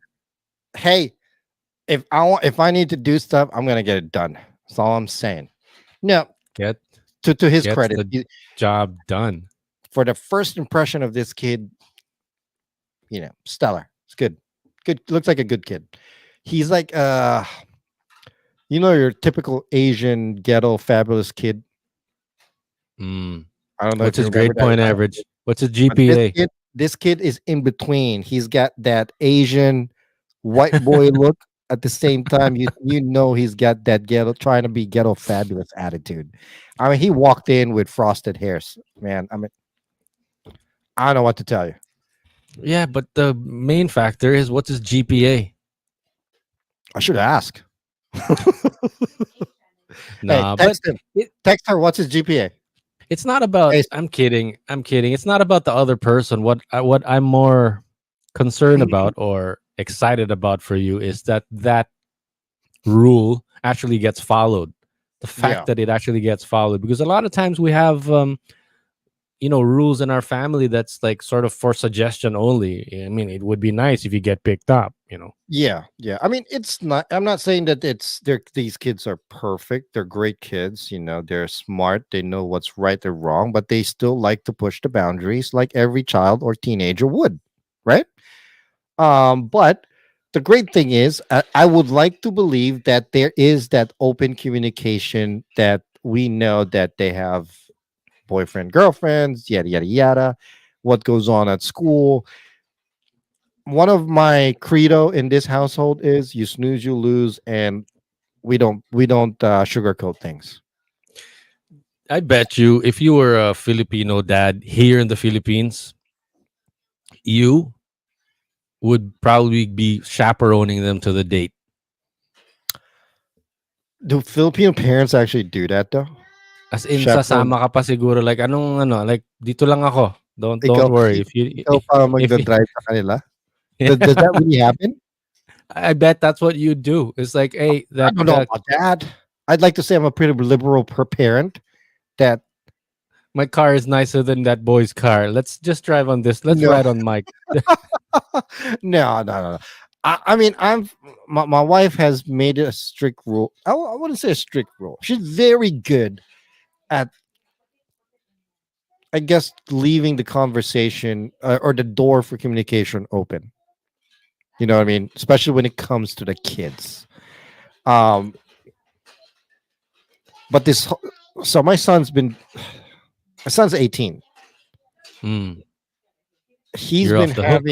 Hey, if I need to do stuff, I'm gonna get it done. That's all I'm saying. No, Get to his gets credit, the job done. for the first impression of this kid, stellar. It's good. Good. Looks like a good kid. He's like your typical Asian ghetto fabulous kid. Mm. I don't know What's if you his remember grade that. point average? What's his But this GPA? kid, this kid is in between. He's got that Asian white boy look. At the same time, he's got that ghetto, trying to be ghetto fabulous attitude. I mean, he walked in with frosted hairs, man. I mean, I don't know what to tell you. Yeah, but the main factor is what's his GPA? I should ask. Hey, Nah, but text him. it, Text her. What's his GPA? it's not about. Hey, I'm kidding. I'm kidding. It's not about the other person. What I'm more concerned about or excited about for you is that rule actually gets followed. The yeah, fact that it actually gets followed, because a lot of times we have rules in our family that's like sort of for suggestion only. I mean, it would be nice if you get picked up, Yeah, yeah. I mean, it's not. I'm not saying that it's they're these kids are perfect. They're great kids. They're smart. They know what's right or wrong, but they still like to push the boundaries, like every child or teenager would, right? But the great thing is, I would like to believe that there is that open communication that we know that they have boyfriend, girlfriends, yada yada yada. What goes on at school? One of my credo in this household is you snooze, you lose, and we don't sugarcoat things. I bet you if you were a Filipino dad here in the Philippines, you would probably be chaperoning them to the date. Do Filipino parents actually do that though? As in Chaperone. sasama ka pa siguro like anong ano, like dito lang ako. Don't Ikaw, worry if you ikaw pa if you, magdadrive sa kanila. Does that really happen? I bet that's what you do. It's like, hey, I that don't know about that. I'd like to say I'm a pretty liberal parent. That my car is nicer than that boy's car. Let's just drive on this. Let's no, ride on Mike. no, no, no. No. I mean, my wife has made it a strict rule. I wouldn't say a strict rule. She's very good at, I guess, leaving the conversation or the door for communication open. You know what I mean? Especially when it comes to the kids. Um, but so my son's 18. Mm, He's you're been off the hook.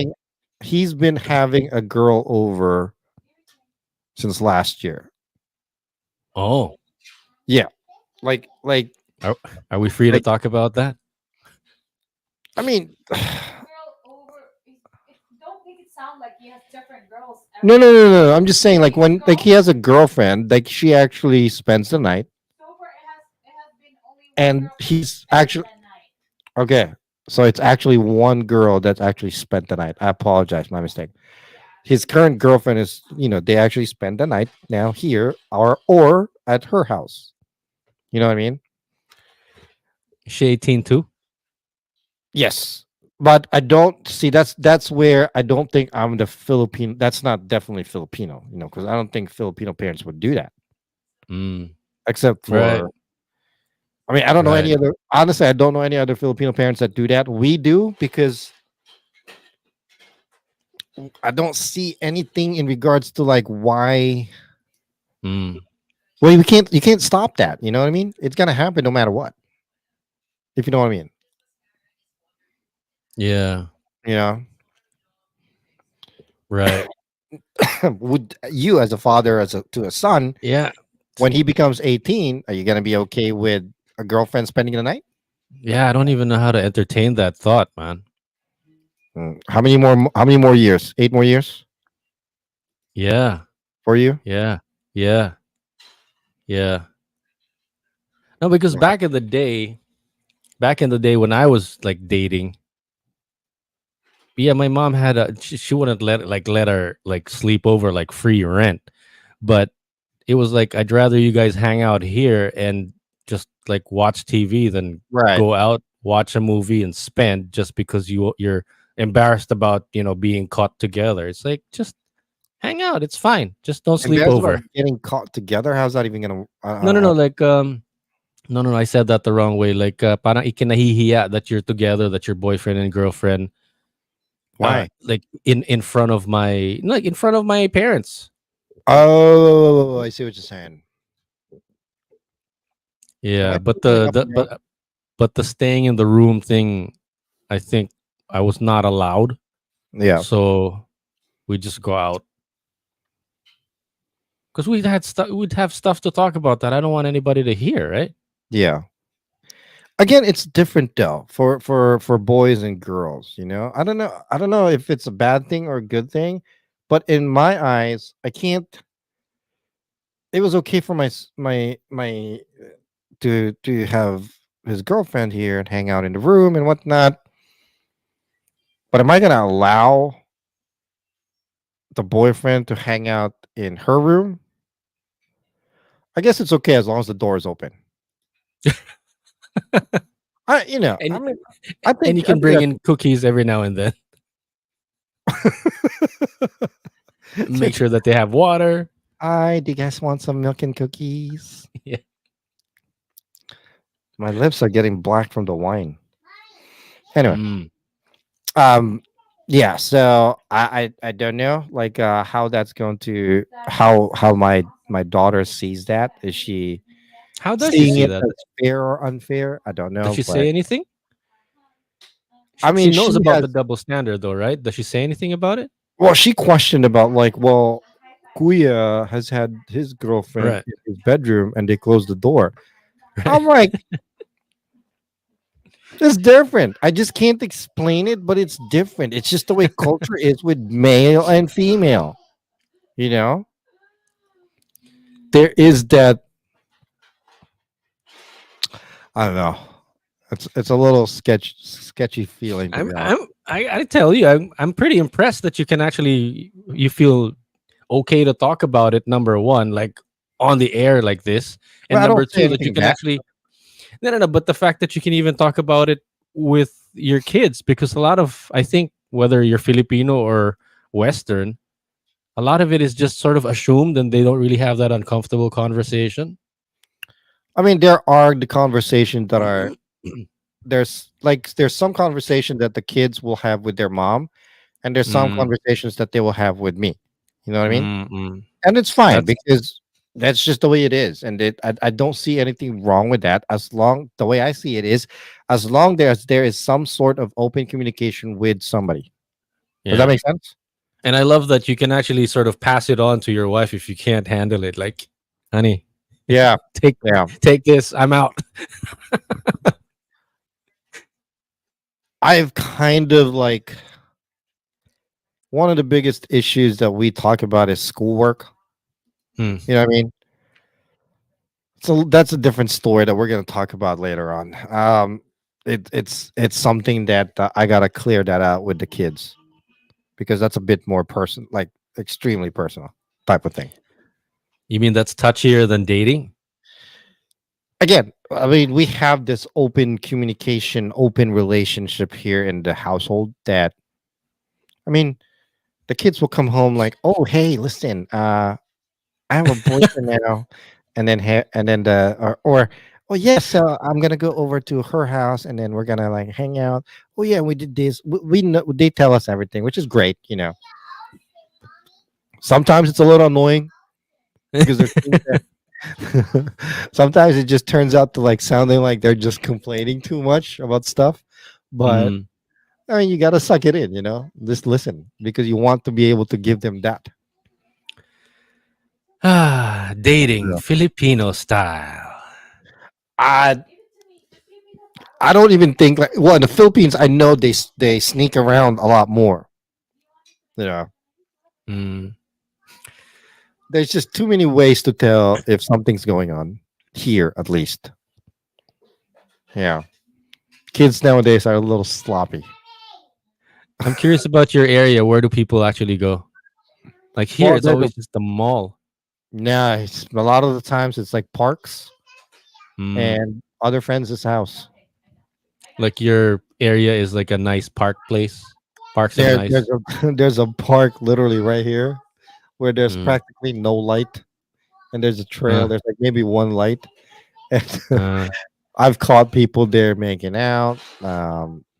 having a girl over since last year. Oh, Yeah, like are, are we free to like talk about that? I mean, Girl over. Don't make it sound like he has different girls. no, no, no, no. I'm just saying, like when like he has a girlfriend, like she actually spends the night, So far, it has been only one and girl that he's spent actually the night. okay. So it's actually one girl that's actually spent the night. I apologize, my mistake. His current girlfriend is, they actually spend the night now here or at her house. You know what I mean? Is she 18 too? Yes. But I don't see that's where I don't think I'm the Filipino. That's not definitely Filipino, because I don't think Filipino parents would do that. Mm, Except right, for, I mean, I don't know right. any other, honestly, I don't know any other Filipino parents that do that. We do because I don't see anything in regards to like why. Mm, Well, you can't stop that. You know what I mean? It's gonna happen no matter what. If you know what I mean. yeah, You know, right. would you as a father to a son Yeah, when he becomes 18, are you gonna be okay with a girlfriend spending the night? yeah. I don't even know how to entertain that thought, man. How many more years? 8 more years Yeah, for you? yeah, yeah, yeah. No, because Yeah. back in the day when I was like dating, yeah, my mom had she wouldn't let her like sleep over like free rent, but it was like I'd rather you guys hang out here and just like watch TV than Right. go out, watch a movie, and spend just because you're embarrassed about being caught together. It's like just hang out. It's fine. Just don't sleep Embarrassed about over. getting caught together. How's that even gonna? No, no, no. Like no, no, no. I said that the wrong way. Like parang ikinahihiya that you're together, that you're boyfriend and girlfriend. Why? Like in front of my parents. Oh, I see what you're saying. Why Yeah, are you but bringing the up the your? but the staying in the room thing, I think I was not allowed. Yeah, So we just go out because we'd have stuff to talk about that I don't want anybody to hear, right? yeah. Again, it's different though for boys and girls. I don't know. I don't know if it's a bad thing or a good thing, but in my eyes, I can't. It was okay for my to have his girlfriend here and hang out in the room and whatnot. But am I gonna allow the boyfriend to hang out in her room? I guess it's okay as long as the door is open. I and mean, I and think you I can think bring that's in cookies every now and then. Make sure that they have water. Hi, do you guys want some milk and cookies? Yeah. My lips are getting black from the wine. Anyway, Mm. um, yeah. So I don't know like how that's going to how my daughter sees that. Is she How does she seeing see it that? as fair or unfair? I don't Does know, she but say anything? I She mean, she knows about the has. double standard, though, right? Does she say anything about it? Well, she questioned about like, well, Kuya has had his girlfriend Right. in his bedroom and they closed the door. Right. I'm like, it's different. I just can't explain it, but it's different. It's just the way culture is with male and female. You know, there is that. I don't know. It's a little sketchy feeling to be honest. I tell you, I'm pretty impressed that you can actually you feel okay to talk about it. Number one, like on the air like this, and Well, I number don't say two, that you anything can bad. actually no. But the fact that you can even talk about it with your kids, because a lot of I think whether you're Filipino or Western, a lot of it is just sort of assumed, and they don't really have that uncomfortable conversation. I mean, there are the conversations that are there's some conversation that the kids will have with their mom, and there's some Mm, conversations that they will have with me. You know what I mean? mm, mm. And it's fine That's because that's just the way it is, and I don't see anything wrong with that. As long the way I see it is, as long as there is some sort of open communication with somebody. Does that yeah. make sense? And I love that you can actually sort of pass it on to your wife if you can't handle it. Like, honey, Yeah, take yeah. take this. I'm out. I've kind of like one of the biggest issues that we talk about is schoolwork. Hmm. You know what I mean? So that's a different story that we're going to talk about later on. It's something that I gotta clear that out with the kids because that's a bit more person, like extremely personal type of thing. You mean that's touchier than dating? Again, I mean, we have this open communication, open relationship here in the household. That I mean, the kids will come home like, "Oh, hey, listen, I have a boyfriend now," and then and then or oh yes, so I'm gonna go over to her house and then we're gonna like hang out. Oh yeah, we did this. We know they tell us everything, which is great. You know, sometimes it's a little annoying because there's things that sometimes it just turns out to like sounding like they're just complaining too much about stuff. But Mm. I mean, you gotta suck it in. You know, just listen because you want to be able to give them that. Ah, dating Yeah. Filipino style. I I don't even think like well in the Philippines I know they sneak around a lot more. You know, Mm. there's just too many ways to tell if something's going on here at least. Yeah, kids nowadays are a little sloppy. I'm curious about your area. Where do people actually go? Like here, Well, it's always just the mall. nice. A lot of the times it's like parks Mm. and other friends' house. Like your area is like a nice park place. Parks are There's nice. a there's a park literally right here where there's Mm. practically no light and there's a trail. Uh, There's like maybe one light. And uh. I've caught people there making out,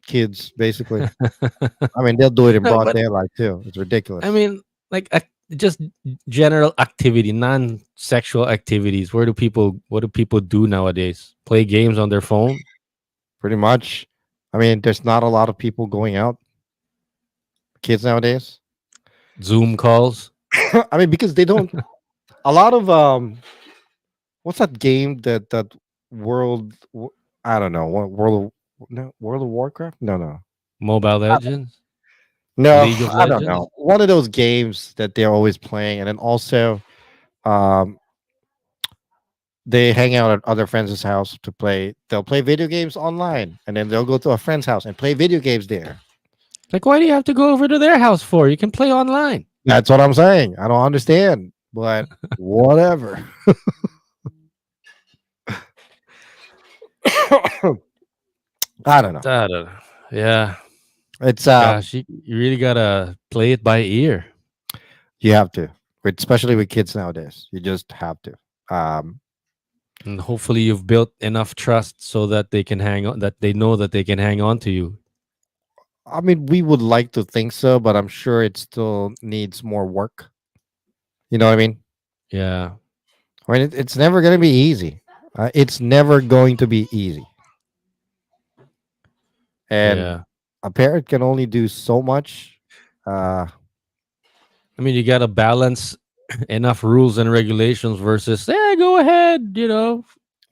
kids basically. I mean, they'll do it in No, broad but daylight too. It's I ridiculous. mean, like just general activity, non-sexual activities. What do people do nowadays? Play games on their phone, Pretty much. I mean, there's not a lot of people going out, kids nowadays. Zoom calls. I mean, because they don't. A lot of what's that game that world? I don't know. What World of no World of Warcraft? No, no, Mobile Legends, no. League of I don't Legends. know. One of those games that they're always playing, and then also um they hang out at other friends' house to play. They'll play video games online, and then they'll go to a friend's house and play video games there. Like, why do you have to go over to their house for? You can play online. That's what I'm saying. I don't understand, but whatever. I don't know. I don't know. Yeah, It's gosh, you really gotta play it by ear. You have to, especially with kids nowadays. You just have to. Um, And hopefully you've built enough trust so that they can hang on, that they know that they can hang on to you. I mean, we would like to think so, but I'm sure it still needs more work. You know what I mean? Yeah. I mean, it's never going to be easy. It's never going to be easy. And Yeah. a parent can only do so much. Uh, I mean, you got to balance enough rules and regulations versus, yeah, go ahead,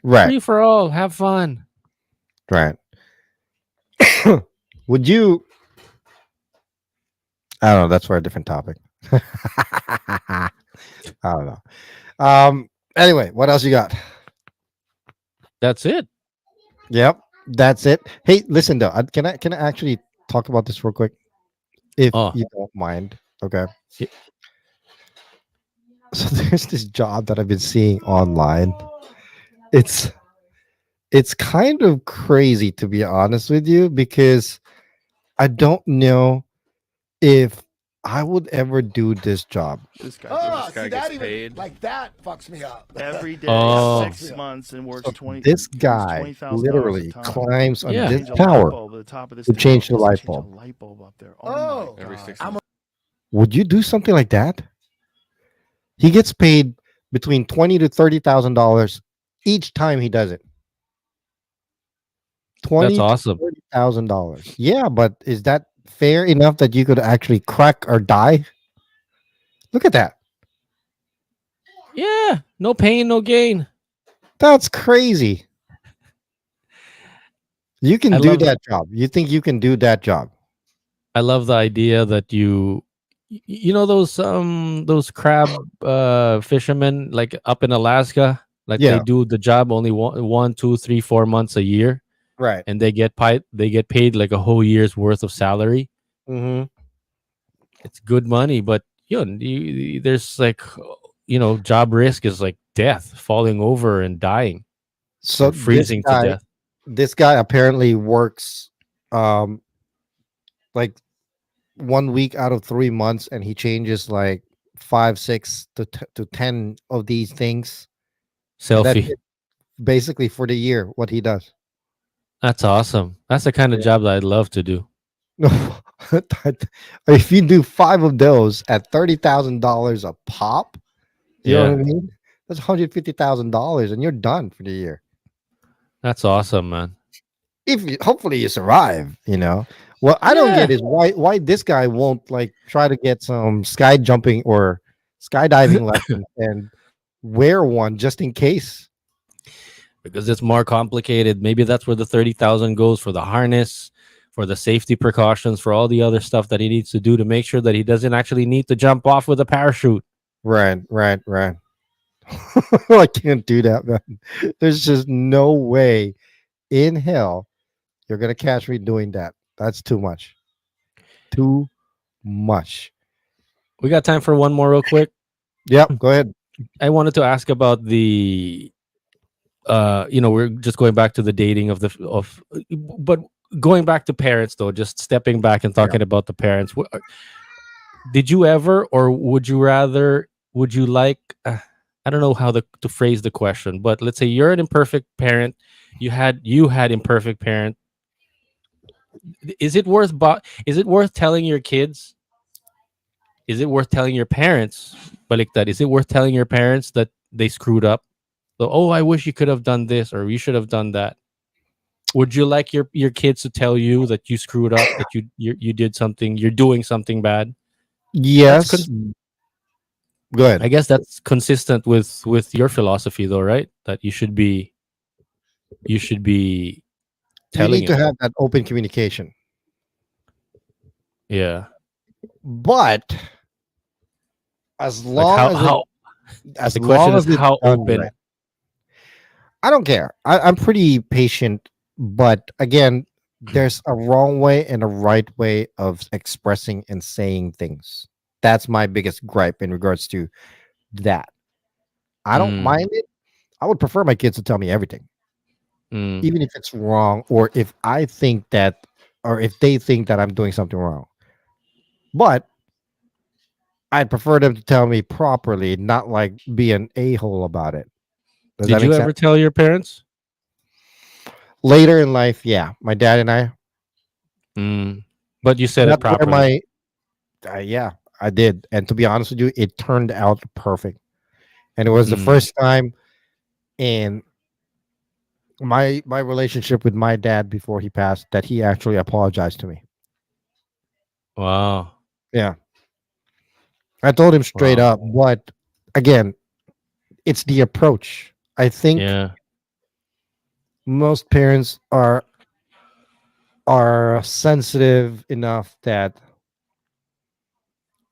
right, free for all, have fun. right. Would you? I don't know. That's for a different topic. I don't know. Anyway, what else you got? That's it. Yep, that's it. Hey, listen though. Can I actually talk about this real quick, if Oh, you don't mind? Okay. y- So there's this job that I've been seeing online. It's it's kind of crazy, to be honest with you, because I don't know if I would ever do this job. This guy, Oh, this see, guy that gets even paid like that fucks me up. every day, Oh. 6 months, and works So 20. this Earns guy $20,000 a literally time. climbs on Yeah. this Change a light tower bulb at the top of this to tower. change the Just light change bulb. a light bulb up there. Oh, my Every God. 6 I'm months. Would you do something like that? He gets paid between $20,000 to $30,000 each time he does it. That's Twenty to awesome. $30,000. Yeah, but is that fair enough that you could actually crack or die? Look at that. Yeah. No pain, no gain. That's crazy. You I can do love that job. You think you can do that job? I love the idea that those crab fishermen like up in Alaska, like they Yeah, do the job only 1, 2, 3, 4 months a year, right. and they get paid like a whole year's worth of salary. Hmm. It's good money, but there's like job risk is like death, falling over and dying So or freezing to death. this guy apparently works um like 1 week out of 3 months, and he changes like five, six to 10 of these things, and that's Selfie. it, basically for the year what he does. That's awesome. That's the kind of Yeah. job that I'd love to do. No, if you do five of those at $30,000 a pop, you know what I Yeah, mean? That's $150,000, and you're done for the year. that's awesome, man. If you, hopefully you survive, you know. What I don't Yeah. get is why this guy won't like try to get some sky jumping or skydiving lessons and wear one just in case. Because it's more complicated. Maybe that's where the 30,000 goes for the harness, for the safety precautions, for all the other stuff that he needs to do to make sure that he doesn't actually need to jump off with a parachute. Right, right, right. I can't do that, man. There's just no way in hell you're gonna catch me doing that. That's too much. Too much. We got time for one more real quick. Yep, go ahead. I wanted to ask about the we're just going back to the dating but going back to parents though, just stepping back and Yeah. talking about the parents. Did you ever, or would you like, I don't know how to phrase the question, but let's say you're an imperfect parent, you had imperfect parent. Is it worth telling your kids, is it worth telling your parents, but like that, is it worth telling your parents that they screwed up? So, oh, I wish you could have done this or you should have done that. Would you like your kids to tell you that you screwed up, that you did something, you're doing something bad? That's Yes. Go ahead. I guess that's consistent with your philosophy though, right? That you should be You telling need to it. have that open communication. Yeah. But as Like long how as how as the question long is as it's how done open. right, I don't care. I'm pretty patient, but again, there's a wrong way and a right way of expressing and saying things. That's my biggest gripe in regards to that. I don't Mm, mind it. I would prefer my kids to tell me everything, mm, even if it's wrong, or if I think that, or if they think that I'm doing something wrong. But I'd prefer them to tell me properly, not like be an a hole about it. Does Did that you make sense? ever tell your parents? Later in life, yeah, my dad and I. Mm. But you said it That's where properly. yeah, I did. And to be honest with you, it turned out perfect. And it was the Mm. first time in my relationship with my dad before he passed that he actually apologized to me. Wow. Yeah, I told him straight Wow. up. But again, it's the approach. I think Yeah. most parents are sensitive enough that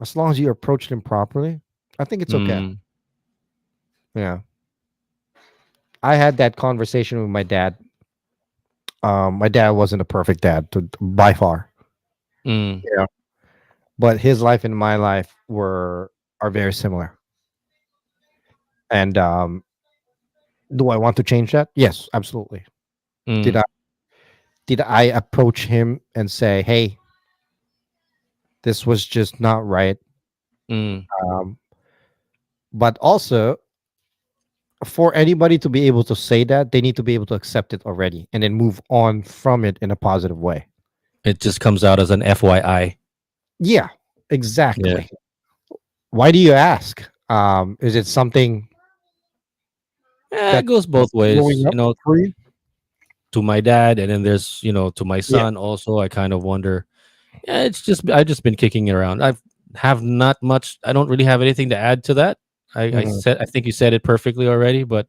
as long as you approach them properly, I think it's okay. Mm. Yeah, I had that conversation with my dad. My dad wasn't a perfect dad by far. Mm. Yeah, but his life and my life were are very similar. And do I want to change that? Yes, absolutely. Did I Mm. did I approach him and say, "Hey, this was just not right"? Mm. Um, but also, for anybody to be able to say that, they need to be able to accept it already and then move on from it in a positive way. It just comes out as an FYI. Yeah, Yeah. exactly. Why do you ask? Is it something Yeah, it that's goes both ways. growing up for you? To my dad, and then there's, to my Yeah. son also. I kind of wonder. Yeah, it's just I just been kicking it around. Have not much. I don't really have anything to add to that. Mhm. I think you said it perfectly already, but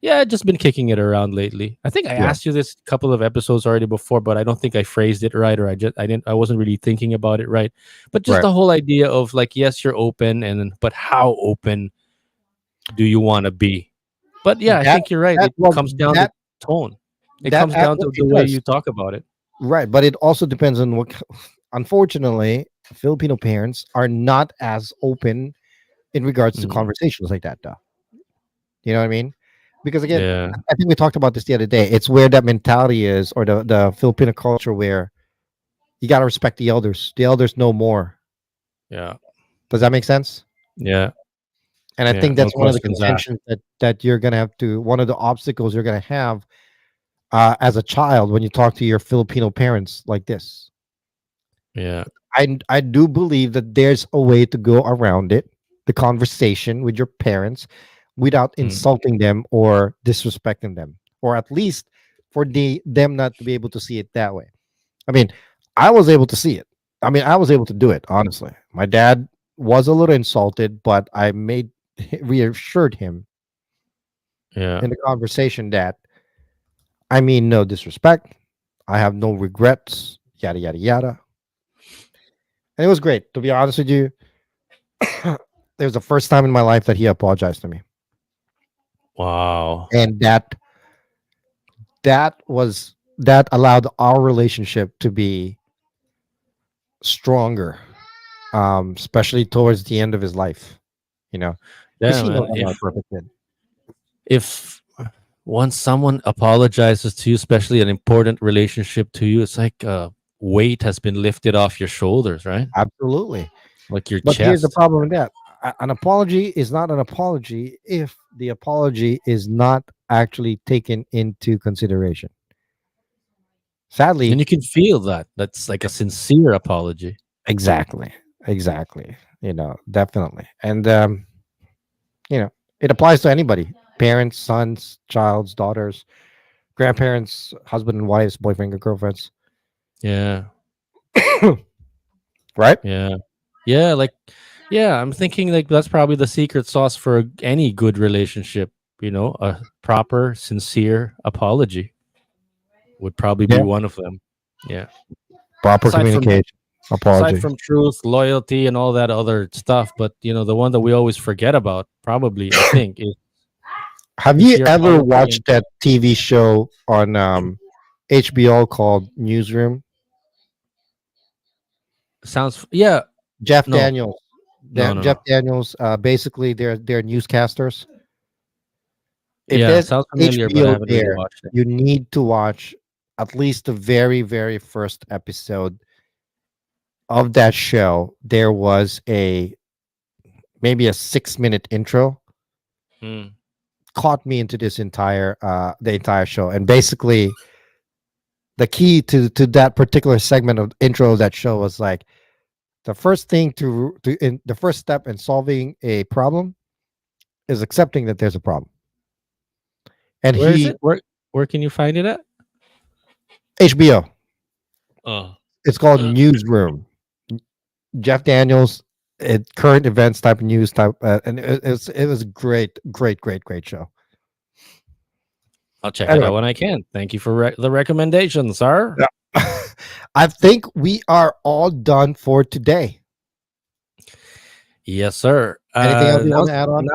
yeah, I just been kicking it around lately. I think I Yeah. asked you this couple of episodes already before, but I don't think I phrased it right, or I wasn't really thinking about it right. But just Right. the whole idea of like, yes, you're open, but how open do you want to be? But yeah, I That think you're right. that It well comes down to tone. It that comes down well, to the it way does. you talk about it. Right, but it also depends on what. Unfortunately, Filipino parents are not as open in regards to Mm, conversations like that, though. You know what I mean? Because again, yeah, I think we talked about this the other day. It's where that mentality is, or the Filipino culture, where you got to respect the elders. The elders know more. yeah, Does that make sense? yeah, And I yeah. think No that's one of the questions asked. contentions that you're gonna have to. One of the obstacles you're gonna have as a child when you talk to your Filipino parents like this. Yeah. I do believe that there's a way to go around it, the conversation with your parents, without Mm, insulting them or disrespecting them, or at least for them not to be able to see it that way. I mean, I was able to see it. I mean, I was able to do it. Honestly, my dad was a little insulted, but I made reassured him yeah. in the conversation that I mean no disrespect. I have no regrets. Yada yada yada. And it was great. To be honest with you, it was the first time in my life that he apologized to me, Wow. and that allowed our relationship to be stronger, especially towards the end of his life. You know, because Yeah, he knows man. I'm not a perfect kid. If once someone apologizes to you, especially an important relationship to you, it's like a weight has been lifted off your shoulders, right? Absolutely. Like your But here's the chest. problem with that: an apology is not an apology if the apology is not actually taken into consideration. And Sadly, you can feel that. That's like a sincere apology. exactly, exactly. Definitely, and it applies to anybody: parents, sons, childs, daughters, grandparents, husband and wives, boyfriend and girlfriends. Yeah. Right? Yeah. Yeah, yeah, I'm thinking like that's probably the secret sauce for any good relationship, a proper, sincere apology would probably be Yeah. one of them. Yeah. Proper Aside from communication, aside apology. from truth, loyalty and all that other stuff, but the one that we always forget about probably, I think, Have is you your ever apology. And watched that TV show on HBO called Newsroom? yeah, Jeff no. Daniels. No, no, Jeff no. Daniels. Basically, they're newscasters. If Yeah, there's sounds familiar, but I HBO haven't really there, watched it. you need to watch at least the very, very first episode of that show. There was a maybe a 6-minute intro, Hmm. caught me into this entire the entire show. And basically, the key to that particular segment of intro of that show was like the first thing the first step in solving a problem is accepting that there's a problem. And Where is it? Where can you find it at? HBO, Oh, it's called Newsroom. Jeff Daniels, current events type of news type, and it was great, great show. I'll check it Anyway. out when I can. Thank you for the recommendation, sir. Yeah. I think we are all done for today. Yes, sir. Anything else you want to add on?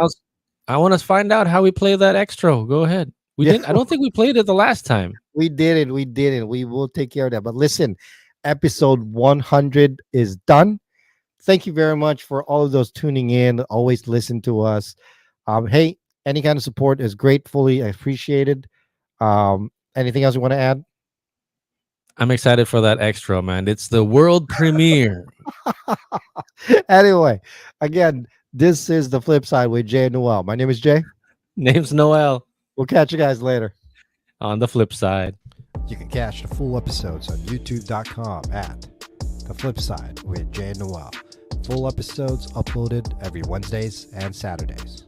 I want to find out how we play that extra. Go ahead. We Yeah. didn't. I don't think we played it the last time. We didn't. We will take care of that. But listen, episode 100 is done. Thank you very much for all of those tuning in. Always listen to us. Hey, any kind of support is gratefully appreciated. Anything else you want to add? I'm excited for that extra, man. It's the world premiere. Anyway, again, this is the flip side with Jay&Noel. My name is Jay. Name's Noel. We'll catch you guys later. On the flip side. You can catch the full episodes on youtube.com at The Flip Side with Jay&Noel. Full episodes uploaded every Wednesdays and Saturdays.